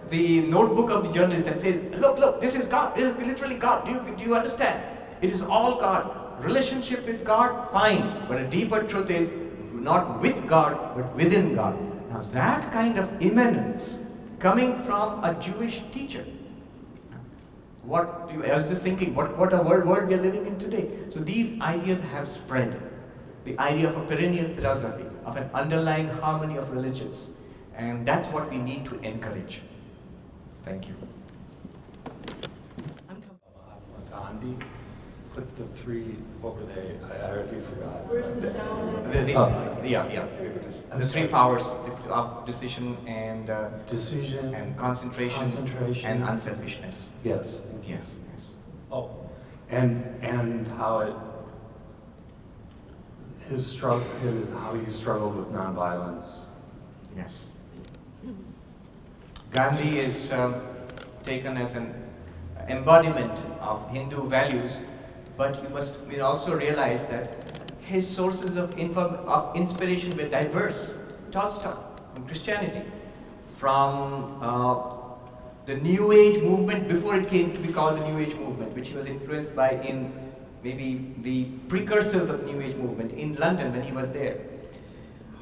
the notebook of the journalist and says, look, this is God. This is literally God. Do you understand? It is all God. Relationship with God, fine. But a deeper truth is not with God, but within God. Now that kind of immanence coming from a Jewish teacher. I was just thinking, what a world we are living in today. So these ideas have spread. The idea of a perennial philosophy, of an underlying harmony of religions. And that's what we need to encourage. Thank you. Gandhi put the three, what were they? I already forgot. Where's the sound? The three powers of decision and Decision and concentration and unselfishness. Yes. Yes. Oh, and how it how he struggled with nonviolence. Yes. Gandhi is taken as an embodiment of Hindu values, but we also realize that his sources of inspiration were diverse. Tolstoy, from Christianity, from the New Age movement before it came to be called the New Age movement, which he was influenced by in maybe the precursors of the New Age movement in London when he was there,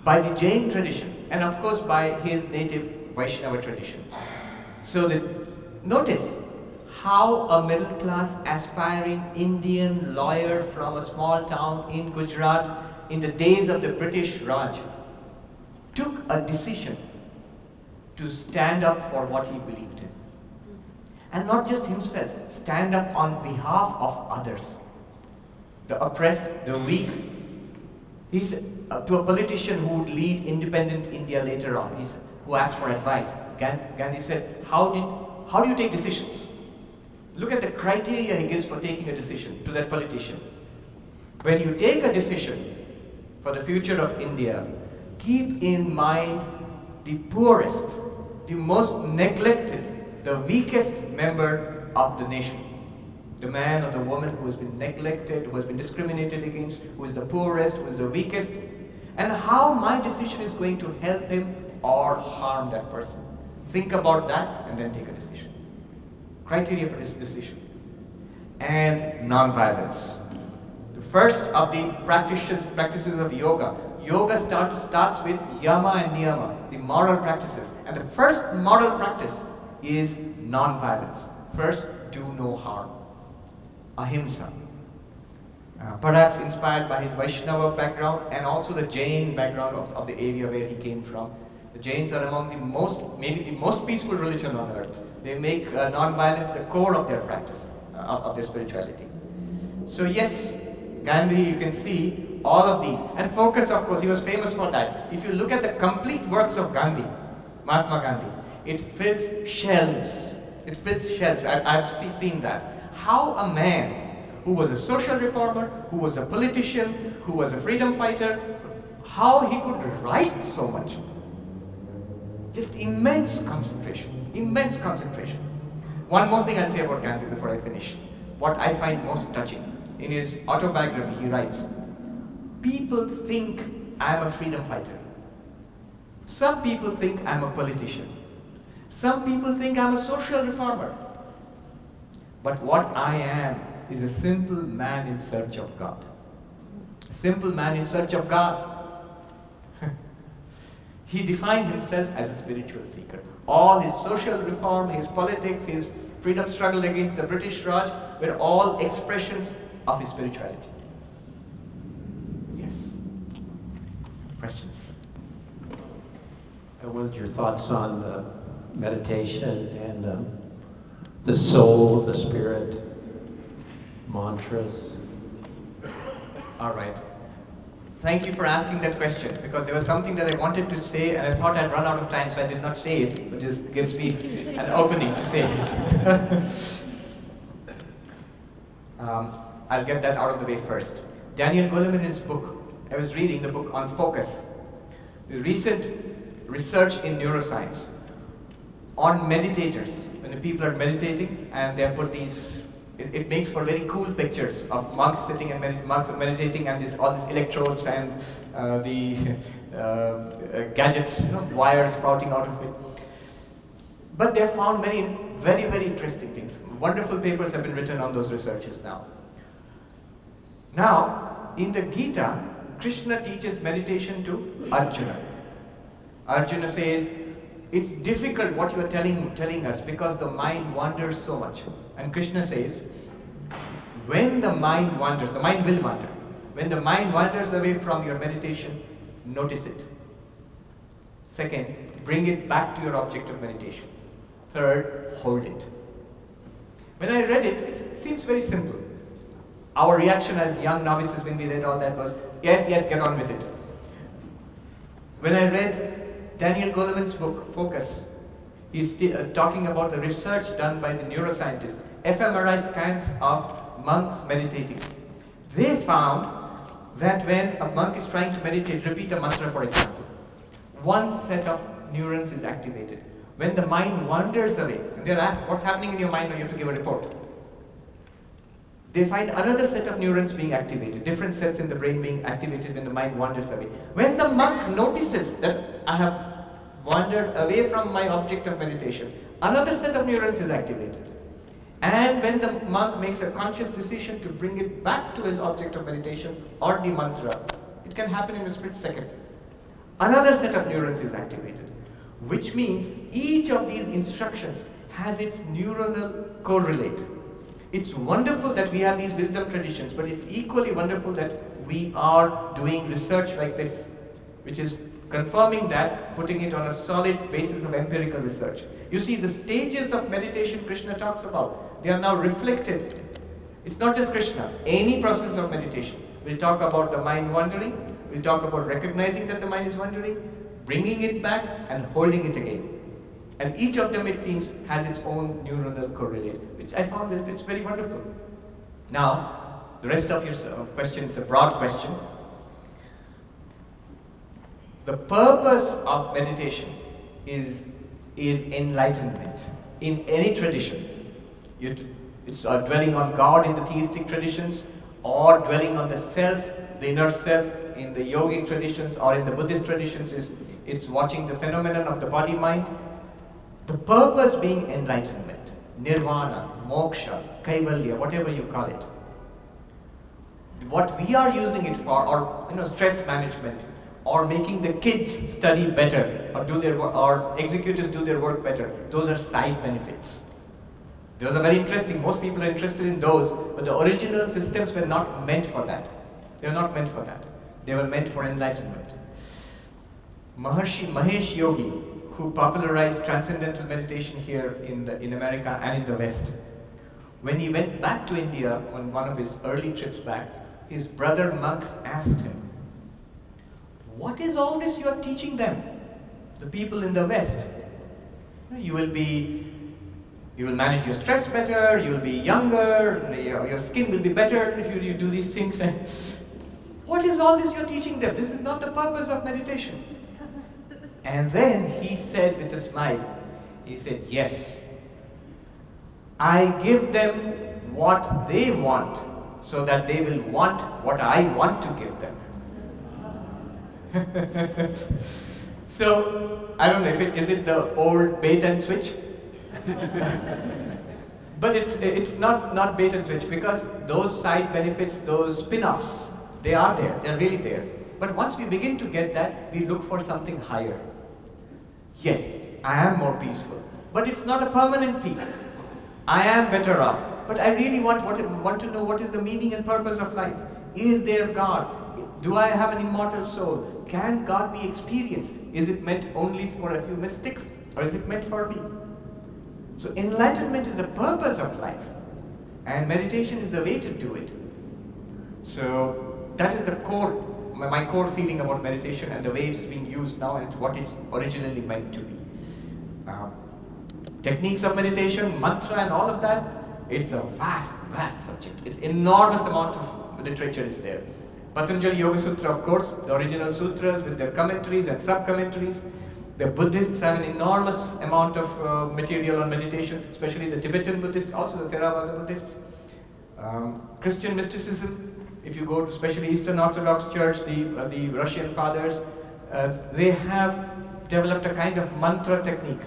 by the Jain tradition, and of course by his native Vaishnava tradition. So notice how a middle-class aspiring Indian lawyer from a small town in Gujarat in the days of the British Raj took a decision to stand up for what he believed in. And not just himself, stand up on behalf of others. The oppressed, the weak. He's to a politician who would lead independent India later on, who asked for advice. Gandhi said, how do you take decisions? Look at the criteria he gives for taking a decision to that politician. When you take a decision for the future of India, keep in mind the poorest, the most neglected, the weakest member of the nation. The man or the woman who has been neglected, who has been discriminated against, who is the poorest, who is the weakest, and how my decision is going to help him or harm that person. Think about that and then take a decision. Criteria for this decision. And non-violence. The first of the practices of yoga. Yoga starts with yama and niyama, the moral practices. And the first moral practice is non-violence. First, do no harm. Ahimsa. Perhaps inspired by his Vaishnava background and also the Jain background of the area where he came from. The Jains are among maybe the most peaceful religion on earth. They make non-violence the core of their practice, of their spirituality. So yes, Gandhi, you can see all of these. And focus, of course, he was famous for that. If you look at the complete works of Gandhi, Mahatma Gandhi, it fills shelves. It fills shelves. I've seen that. How a man who was a social reformer, who was a politician, who was a freedom fighter, how he could write so much. Just immense concentration, immense concentration. One more thing I'll say about Gandhi before I finish. What I find most touching. In his autobiography, he writes, people think I'm a freedom fighter. Some people think I'm a politician. Some people think I'm a social reformer. But what I am is a simple man in search of God. a simple man in search of God. He defined himself as a spiritual seeker. All his social reform, his politics, his freedom struggle against the British Raj were all expressions of his spirituality. Yes. Questions? I wanted your thoughts on the meditation and the soul, the spirit, mantras. All right. Thank you for asking that question, because there was something that I wanted to say and I thought I'd run out of time, so I did not say it, but this gives me an opening to say it. I'll get that out of the way first. Daniel Goleman, in his book, I was reading the book on focus. The recent research in neuroscience on meditators, when the people are meditating and they have put these, it makes for very cool pictures of monks sitting and meditating, and all these electrodes and the gadgets, wires sprouting out of it. But they have found many very, very interesting things. Wonderful papers have been written on those researches now. Now, in the Gita, Krishna teaches meditation to Arjuna. Arjuna says, it's difficult what you are telling us because the mind wanders so much. And Krishna says, when the mind wanders, the mind will wander. When the mind wanders away from your meditation, notice it. Second, bring it back to your object of meditation. Third, hold it. When I read it, it seems very simple. Our reaction as young novices when we read all that was, yes, get on with it. When I read Daniel Goleman's book, Focus, he's talking about the research done by the neuroscientists, fMRI scans of monks meditating. They found that when a monk is trying to meditate, repeat a mantra, for example, one set of neurons is activated. When the mind wanders away, and they're asked, what's happening in your mind? Now you have to give a report. They find another set of neurons being activated, different sets in the brain being activated when the mind wanders away. When the monk notices that I have wandered away from my object of meditation, another set of neurons is activated. And when the monk makes a conscious decision to bring it back to his object of meditation or the mantra, it can happen in a split second. Another set of neurons is activated, which means each of these instructions has its neuronal correlate. It's wonderful that we have these wisdom traditions, but it's equally wonderful that we are doing research like this, which is confirming that, putting it on a solid basis of empirical research. You see, the stages of meditation Krishna talks about, they are now reflected. It's not just Krishna. Any process of meditation. We'll talk about the mind wandering, we'll talk about recognizing that the mind is wandering, bringing it back and holding it again. And each of them, it seems, has its own neuronal correlate, which I found it's very wonderful. Now, the rest of your question, it's a broad question. The purpose of meditation is enlightenment. In any tradition, it's dwelling on God in the theistic traditions, or dwelling on the self, the inner self in the yogic traditions, or in the Buddhist traditions, it's watching the phenomenon of the body-mind. The purpose being enlightenment, nirvana, moksha, kaivalya, whatever you call it. What we are using it for, or stress management, or making the kids study better, or do their work, or executives do their work better, those are side benefits. Those are very interesting. Most people are interested in those, but the original systems were not meant for that. They were not meant for that. They were meant for enlightenment. Maharishi Mahesh Yogi, who popularized transcendental meditation here in America and in the West, when he went back to India on one of his early trips back, his brother monks asked him, what is all this you are teaching them, the people in the West? You will manage your stress better, you will be younger, your skin will be better if you do these things. What is all this you are teaching them? This is not the purpose of meditation. And then he said with a smile, he said, yes, I give them what they want so that they will want what I want to give them. So, I don't know if is it the old bait and switch? But it's not bait and switch, because those side benefits, those spin-offs, They are there, they're really there. But once we begin to get that, we look for something higher. Yes, I am more peaceful, but it's not a permanent peace. I am better off, but I really want to know what is the meaning and purpose of life. Is there God? Do I have an immortal soul? Can God be experienced? Is it meant only for a few mystics, or is it meant for me? So enlightenment is the purpose of life, and meditation is the way to do it. So that is the core, my core feeling about meditation and the way it's being used now and what it's originally meant to be. Techniques of meditation, mantra and all of that, it's a vast, vast subject. It's enormous amount of literature is there. Patanjali Yoga Sutra, of course, the original sutras with their commentaries and sub-commentaries. The Buddhists have an enormous amount of material on meditation, especially the Tibetan Buddhists, also the Theravada Buddhists. Christian mysticism, if you go to especially Eastern Orthodox Church, the Russian fathers, they have developed a kind of mantra technique,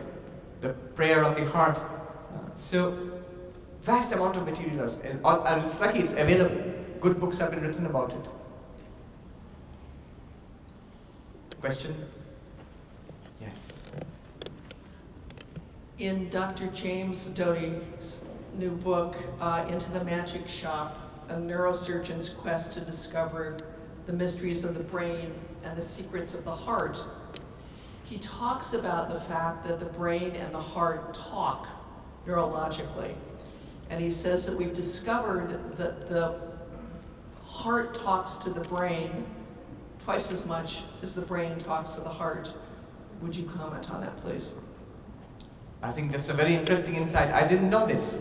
the prayer of the heart. So, vast amount of material and it's lucky it's available. Good books have been written about it. Question? Yes. In Dr. James Doty's new book, Into the Magic Shop, a neurosurgeon's quest to discover the mysteries of the brain and the secrets of the heart, he talks about the fact that the brain and the heart talk neurologically. And he says that we've discovered that the heart talks to the brain twice as much as the brain talks to the heart. Would you comment on that, please? I think that's a very interesting insight. I didn't know this.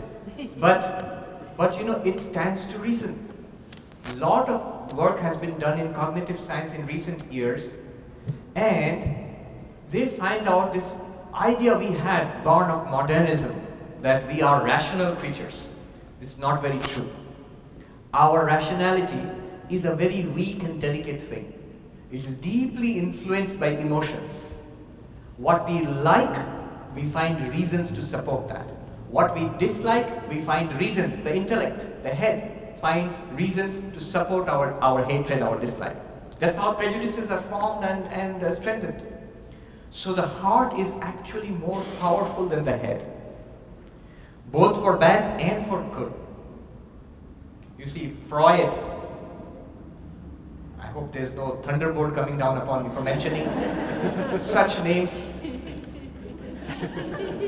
But you know, it stands to reason. A lot of work has been done in cognitive science in recent years, and they find out this idea we had born of modernism, that we are rational creatures. It's not very true. Our rationality is a very weak and delicate thing. It is deeply influenced by emotions. What we like, we find reasons to support that. What we dislike, we find reasons. The intellect, the head, finds reasons to support our hatred, our dislike. That's how prejudices are formed and strengthened. So the heart is actually more powerful than the head, both for bad and for good. You see, Freud, I hope there's no thunderbolt coming down upon me for mentioning such names.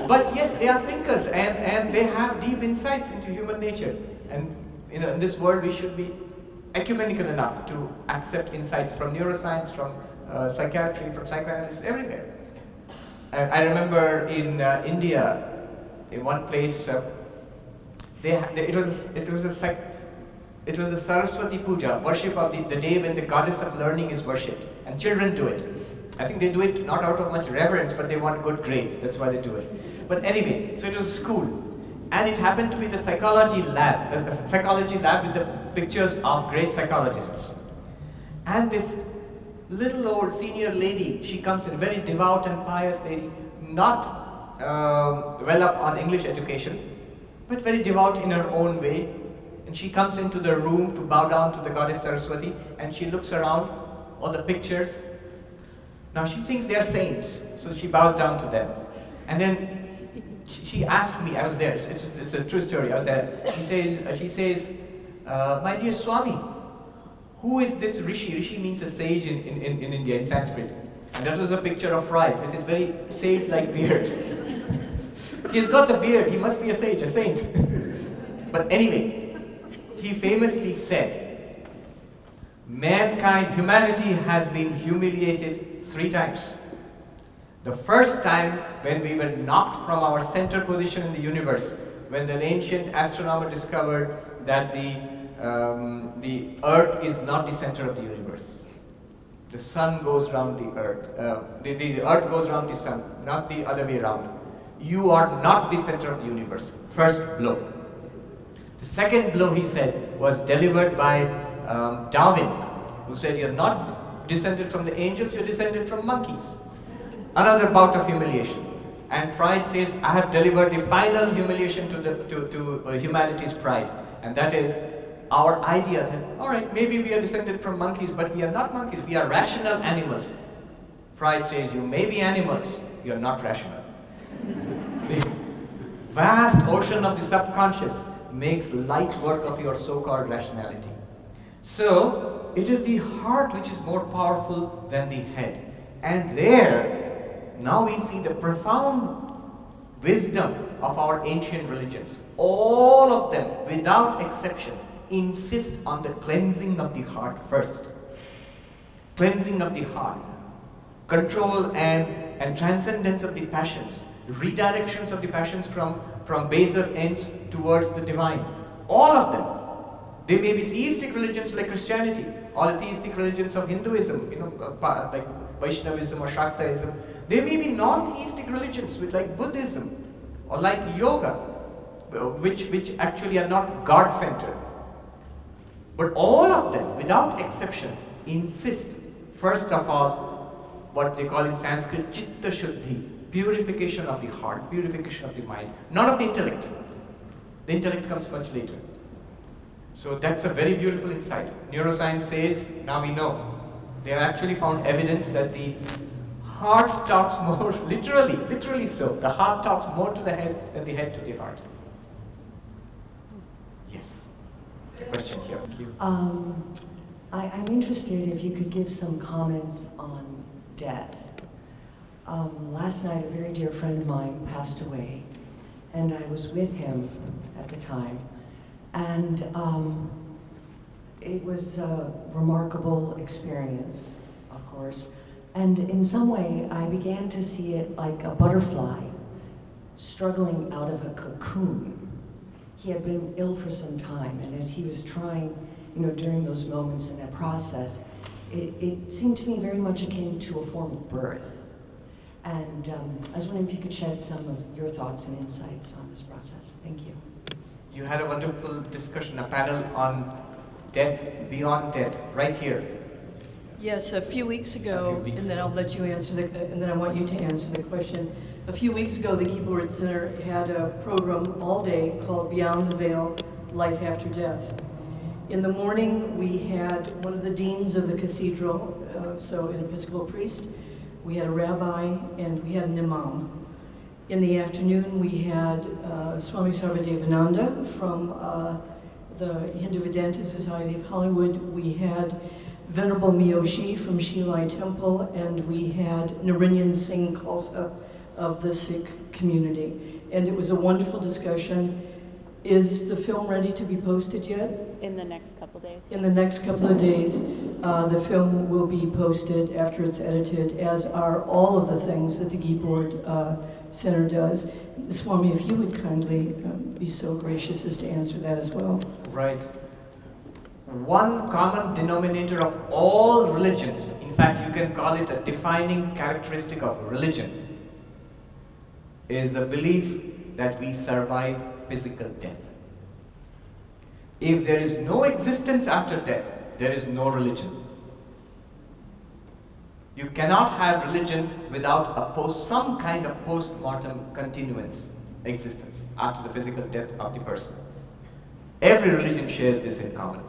But yes, they are thinkers and they have deep insights into human nature. And you know, in this world we should be ecumenical enough to accept insights from neuroscience, from psychiatry, from psychoanalysis, everywhere. I remember in India, in one place, it was a Saraswati Puja, worship of the day when the goddess of learning is worshipped, and children do it. I think they do it not out of much reverence, but they want good grades, that's why they do it. But anyway, so it was a school, and it happened to be the psychology lab with the pictures of great psychologists. And this little old senior lady, she comes in, very devout and pious lady, not well up on English education, but very devout in her own way. And she comes into the room to bow down to the goddess Saraswati, and she looks around all the pictures. Now she thinks they are saints, so she bows down to them. And then she asked me, I was there, it's a true story, I was there. She says, my dear Swami, who is this Rishi? Rishi means a sage in India, in Sanskrit. And that was a picture of Freud with his very sage-like beard. He's got the beard, he must be a sage, a saint. But anyway, he famously said, humanity has been humiliated 3 times. The first time when we were knocked from our center position in the universe, when the ancient astronomer discovered that the earth is not the center of the universe. The sun goes around the earth. The earth goes around the sun, not the other way around. You are not the center of the universe. First blow. The second blow, he said, was delivered by Darwin, who said, you're not descended from the angels, you're descended from monkeys. Another bout of humiliation. And Freud says, I have delivered the final humiliation to humanity's pride. And that is, our idea that, all right, maybe we are descended from monkeys, but we are not monkeys, we are rational animals. Freud says you may be animals, you are not rational. The vast ocean of the subconscious makes light work of your so-called rationality. So, it is the heart which is more powerful than the head. And there, now we see the profound wisdom of our ancient religions. All of them, without exception, insist on the cleansing of the heart first. Cleansing of the heart. Control and transcendence of the passions. Redirections of the passions from baser ends towards the divine. All of them. They may be theistic religions like Christianity, or the theistic religions of Hinduism, like Vaishnavism or Shaktaism. They may be non-theistic religions like Buddhism or like yoga, which actually are not God-centered. But all of them, without exception, insist, first of all, what they call in Sanskrit, chitta shuddhi, purification of the heart, purification of the mind, not of the intellect. The intellect comes much later. So that's a very beautiful insight. Neuroscience says, now we know, they have actually found evidence that the heart talks more, literally so. The heart talks more to the head than the head to the heart. Yes. A question here. Thank you. I'm interested if you could give some comments on death. Last night, a very dear friend of mine passed away, and I was with him at the time. And it was a remarkable experience, of course. And in some way, I began to see it like a butterfly struggling out of a cocoon. He had been ill for some time, and as he was trying, during those moments in that process, it seemed to me very much akin to a form of birth. And I was wondering if you could shed some of your thoughts and insights on this process. Thank you. You had a wonderful discussion, a panel on death, beyond death, right here. Yes, a few weeks ago, and then I'll let you answer and then I want you to answer the question. A few weeks ago, the Guibord Center had a program all day called Beyond the Veil, Life After Death. In the morning, we had one of the deans of the cathedral, so an Episcopal priest, we had a rabbi, and we had an imam. In the afternoon, we had Swami Sarvapriyananda from the Hindu Vedanta Society of Hollywood. We had Venerable Miyoshi from Shilai Temple, and we had Narinyan Singh Khalsa of the Sikh community. And it was a wonderful discussion. Is the film ready to be posted yet? In the next couple days. In the next couple of days, the film will be posted after it's edited, as are all of the things that the Guibord Center does. Swami, if you would kindly be so gracious as to answer that as well. Right. One common denominator of all religions, in fact you can call it a defining characteristic of religion, is the belief that we survive physical death. If there is no existence after death, there is no religion. You cannot have religion without some kind of post-mortem continuance existence after the physical death of the person. Every religion shares this in common.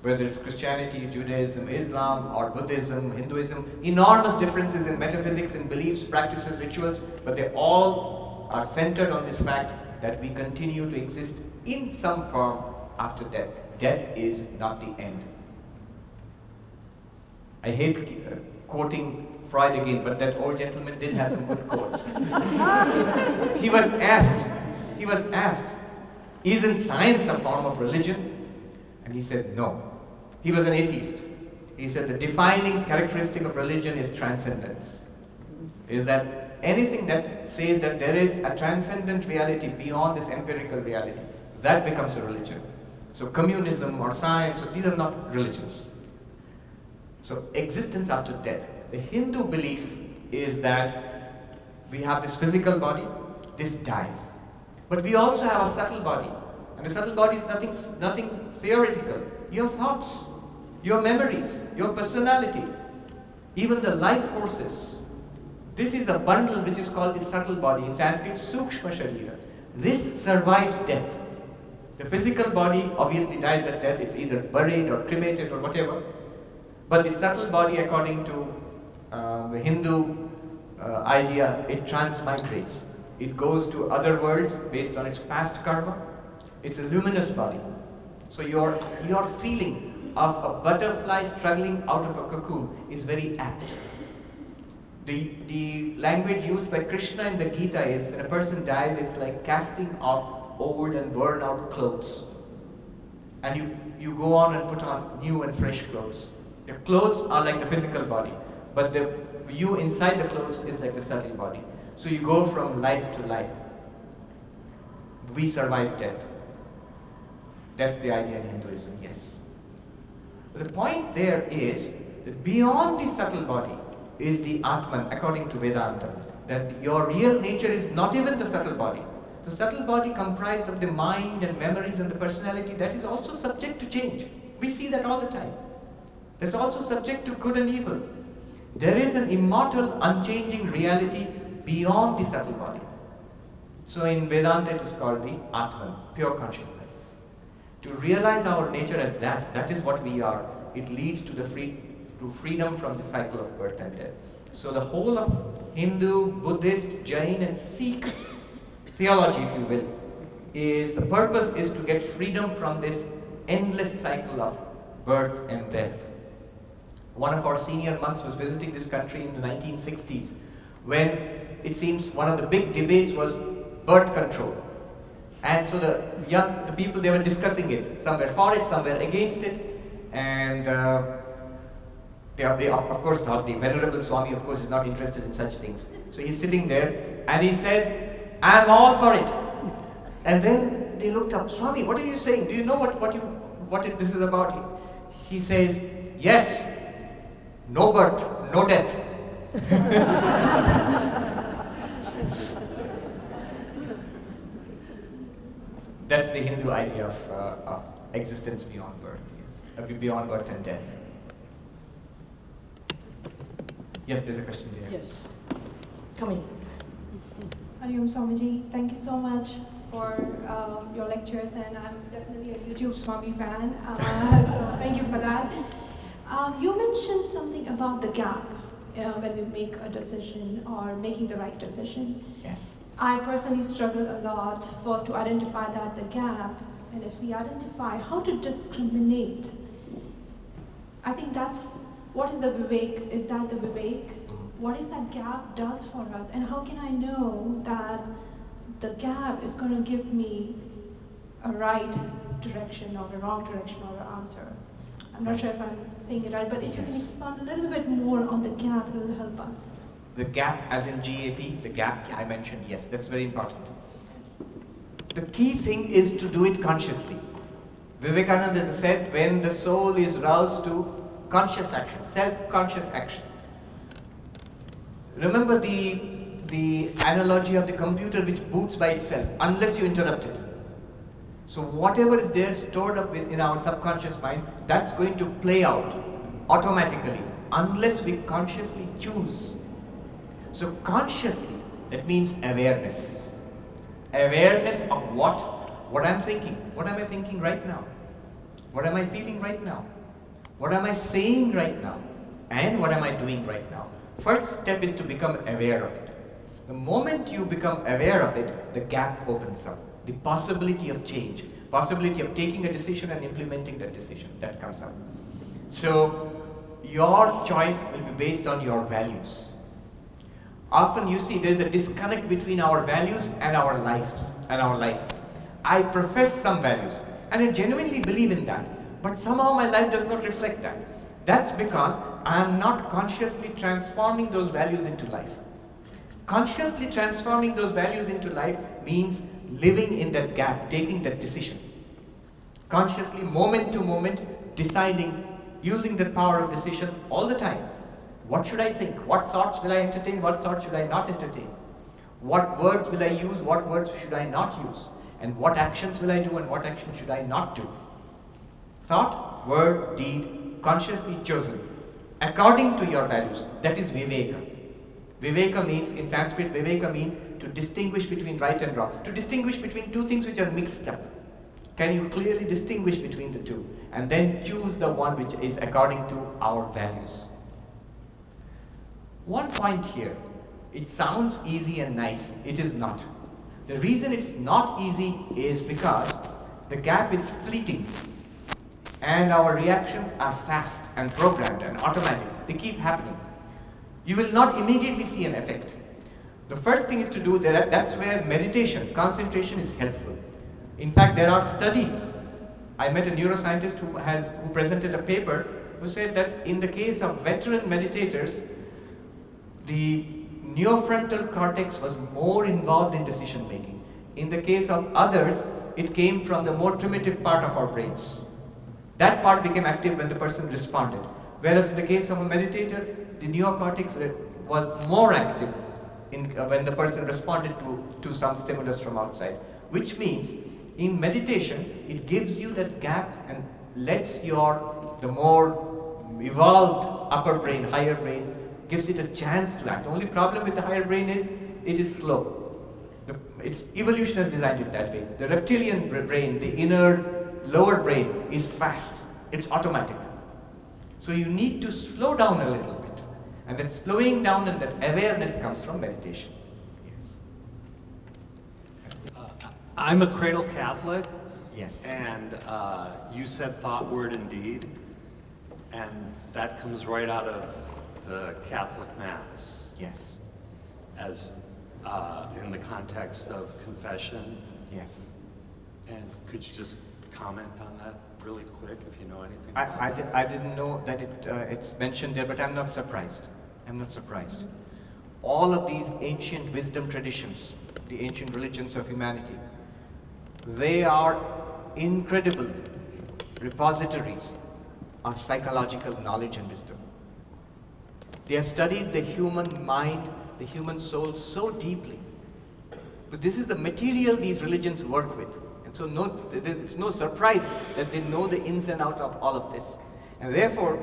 Whether it's Christianity, Judaism, Islam, or Buddhism, Hinduism, enormous differences in metaphysics and beliefs, practices, rituals, but they all are centered on this fact that we continue to exist in some form after death. Death is not the end. I hate quoting Freud again, but that old gentleman did have some good quotes. He was asked, isn't science a form of religion? And he said, no. He was an atheist. He said the defining characteristic of religion is transcendence. Is that anything that says that there is a transcendent reality beyond this empirical reality, that becomes a religion. So communism or science, these are not religions. So existence after death. The Hindu belief is that we have this physical body, this dies. But we also have a subtle body. And the subtle body is nothing theoretical. Your thoughts, your memories, your personality, even the life forces. This is a bundle which is called the subtle body, in Sanskrit, Sukshma Sharira. This survives death. The physical body obviously dies at death, it's either buried or cremated or whatever. But the subtle body, according to the Hindu idea, it transmigrates. It goes to other worlds based on its past karma. It's a luminous body. So your feeling of a butterfly struggling out of a cocoon is very apt. The language used by Krishna in the Gita is when a person dies, it's like casting off old and worn out clothes. And you go on and put on new and fresh clothes. The clothes are like the physical body, but the you inside the clothes is like the subtle body. So you go from life to life. We survive death. That's the idea in Hinduism, yes. But the point there is that beyond the subtle body is the Atman, according to Vedanta, that your real nature is not even the subtle body. The subtle body comprised of the mind and memories and the personality, that is also subject to change. We see that all the time. That's also subject to good and evil. There is an immortal, unchanging reality beyond the subtle body. So in Vedanta it is called the Atman, pure consciousness. To realize our nature as that is what we are. It leads to freedom from the cycle of birth and death. So the whole of Hindu, Buddhist, Jain and Sikh theology, if you will, the purpose is to get freedom from this endless cycle of birth and death. One of our senior monks was visiting this country in the 1960s when it seems one of the big debates was birth control. And so the people, they were discussing it. Some were for it, some were against it. And they of course thought the Venerable Swami, of course, is not interested in such things. So he's sitting there and he said, "I'm all for it." And then they looked up, "Swami, what are you saying? Do you know what this is about?" He says, "Yes, no birth, no death." That's the Hindu idea of existence beyond birth, yes. Beyond birth and death. Yes, there's a question there. Yes. Coming. Hariom Swamiji, thank you so much for your lectures, and I'm definitely a YouTube Swami fan, so thank you for that. You mentioned something about the gap when we make a decision or making the right decision. Yes. I personally struggle a lot first to identify the gap, and if we identify how to discriminate, I think that's what is the Vivek? Is that the Vivek? What is that gap does for us, and how can I know that the gap is going to give me a right direction or a wrong direction or an answer? I'm not sure if I'm saying it right, but if you can expand a little bit more on the gap, it will help us. The gap, as in GAP, the gap I mentioned, yes, that's very important. The key thing is to do it consciously. Vivekananda said, when the soul is roused to conscious action, self-conscious action. Remember the analogy of the computer which boots by itself, unless you interrupt it. So whatever is there stored up in our subconscious mind, that's going to play out automatically, unless we consciously choose. So consciously, that means awareness. Awareness of what I'm thinking. What am I thinking right now? What am I feeling right now? What am I saying right now? And what am I doing right now? First step is to become aware of it. The moment you become aware of it, the gap opens up. The possibility of change, possibility of taking a decision and implementing that decision, that comes up. So your choice will be based on your values. Often you see there's a disconnect between our values and our life. I profess some values and I genuinely believe in that, but somehow my life does not reflect that. That's because I am not consciously transforming those values into life. Consciously transforming those values into life means living in that gap, taking that decision. Consciously, moment to moment, deciding, using the power of decision all the time. What should I think? What thoughts will I entertain? What thoughts should I not entertain? What words will I use? What words should I not use? And what actions will I do and what actions should I not do? Thought, word, deed, consciously chosen, according to your values. That is Viveka. Viveka means, in Sanskrit, Viveka means to distinguish between right and wrong. To distinguish between two things which are mixed up. Can you clearly distinguish between the two? And then choose the one which is according to our values. One point here, it sounds easy and nice. It is not. The reason it's not easy is because the gap is fleeting and our reactions are fast and programmed and automatic. They keep happening. You will not immediately see an effect. The first thing is to do that. That's where meditation, concentration is helpful. In fact, there are studies. I met a neuroscientist who presented a paper who said that in the case of veteran meditators, the neofrontal cortex was more involved in decision making. In the case of others, it came from the more primitive part of our brains. That part became active when the person responded. Whereas in the case of a meditator, the neocortex was more active when the person responded to some stimulus from outside. Which means, in meditation, it gives you that gap and lets the more evolved upper brain, higher brain, gives it a chance to act. The only problem with the higher brain is it is slow. Evolution has designed it that way. The reptilian brain, the inner lower brain, is fast. It's automatic. So you need to slow down a little bit. And that slowing down and that awareness comes from meditation. Yes. I'm a cradle Catholic. Yes. And you said thought, word, and deed. And that comes right out of the Catholic Mass. Yes. As in the context of confession. Yes. And could you just comment on that really quick, if you know anything about that? I didn't know that it's mentioned there, but I'm not surprised. I'm not surprised. All of these ancient wisdom traditions, the ancient religions of humanity, they are incredible repositories of psychological knowledge and wisdom. They have studied the human mind, the human soul so deeply. But this is the material these religions work with. And so it's no surprise that they know the ins and outs of all of this. And therefore,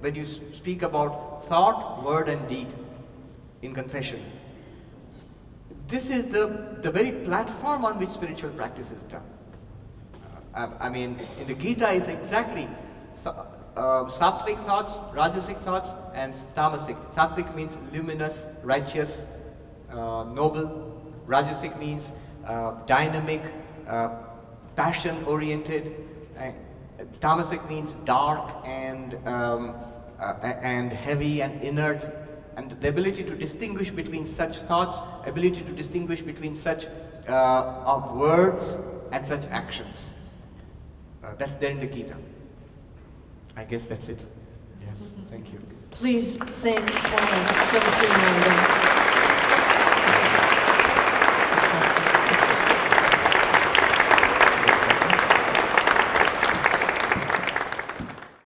when you speak about thought, word, and deed in confession, this is the very platform on which spiritual practice is done. I mean, in the Gita is exactly sattvic thoughts, rajasic thoughts, and tamasic. Sattvic means luminous, righteous, noble. Rajasic means dynamic, passion-oriented. Tamasic means dark and heavy and inert. And the ability to distinguish between such thoughts, ability to distinguish between such words and such actions. That's there in the Gita. I guess that's it. Yes, thank you. Please thank Swami Sarvapriyananda.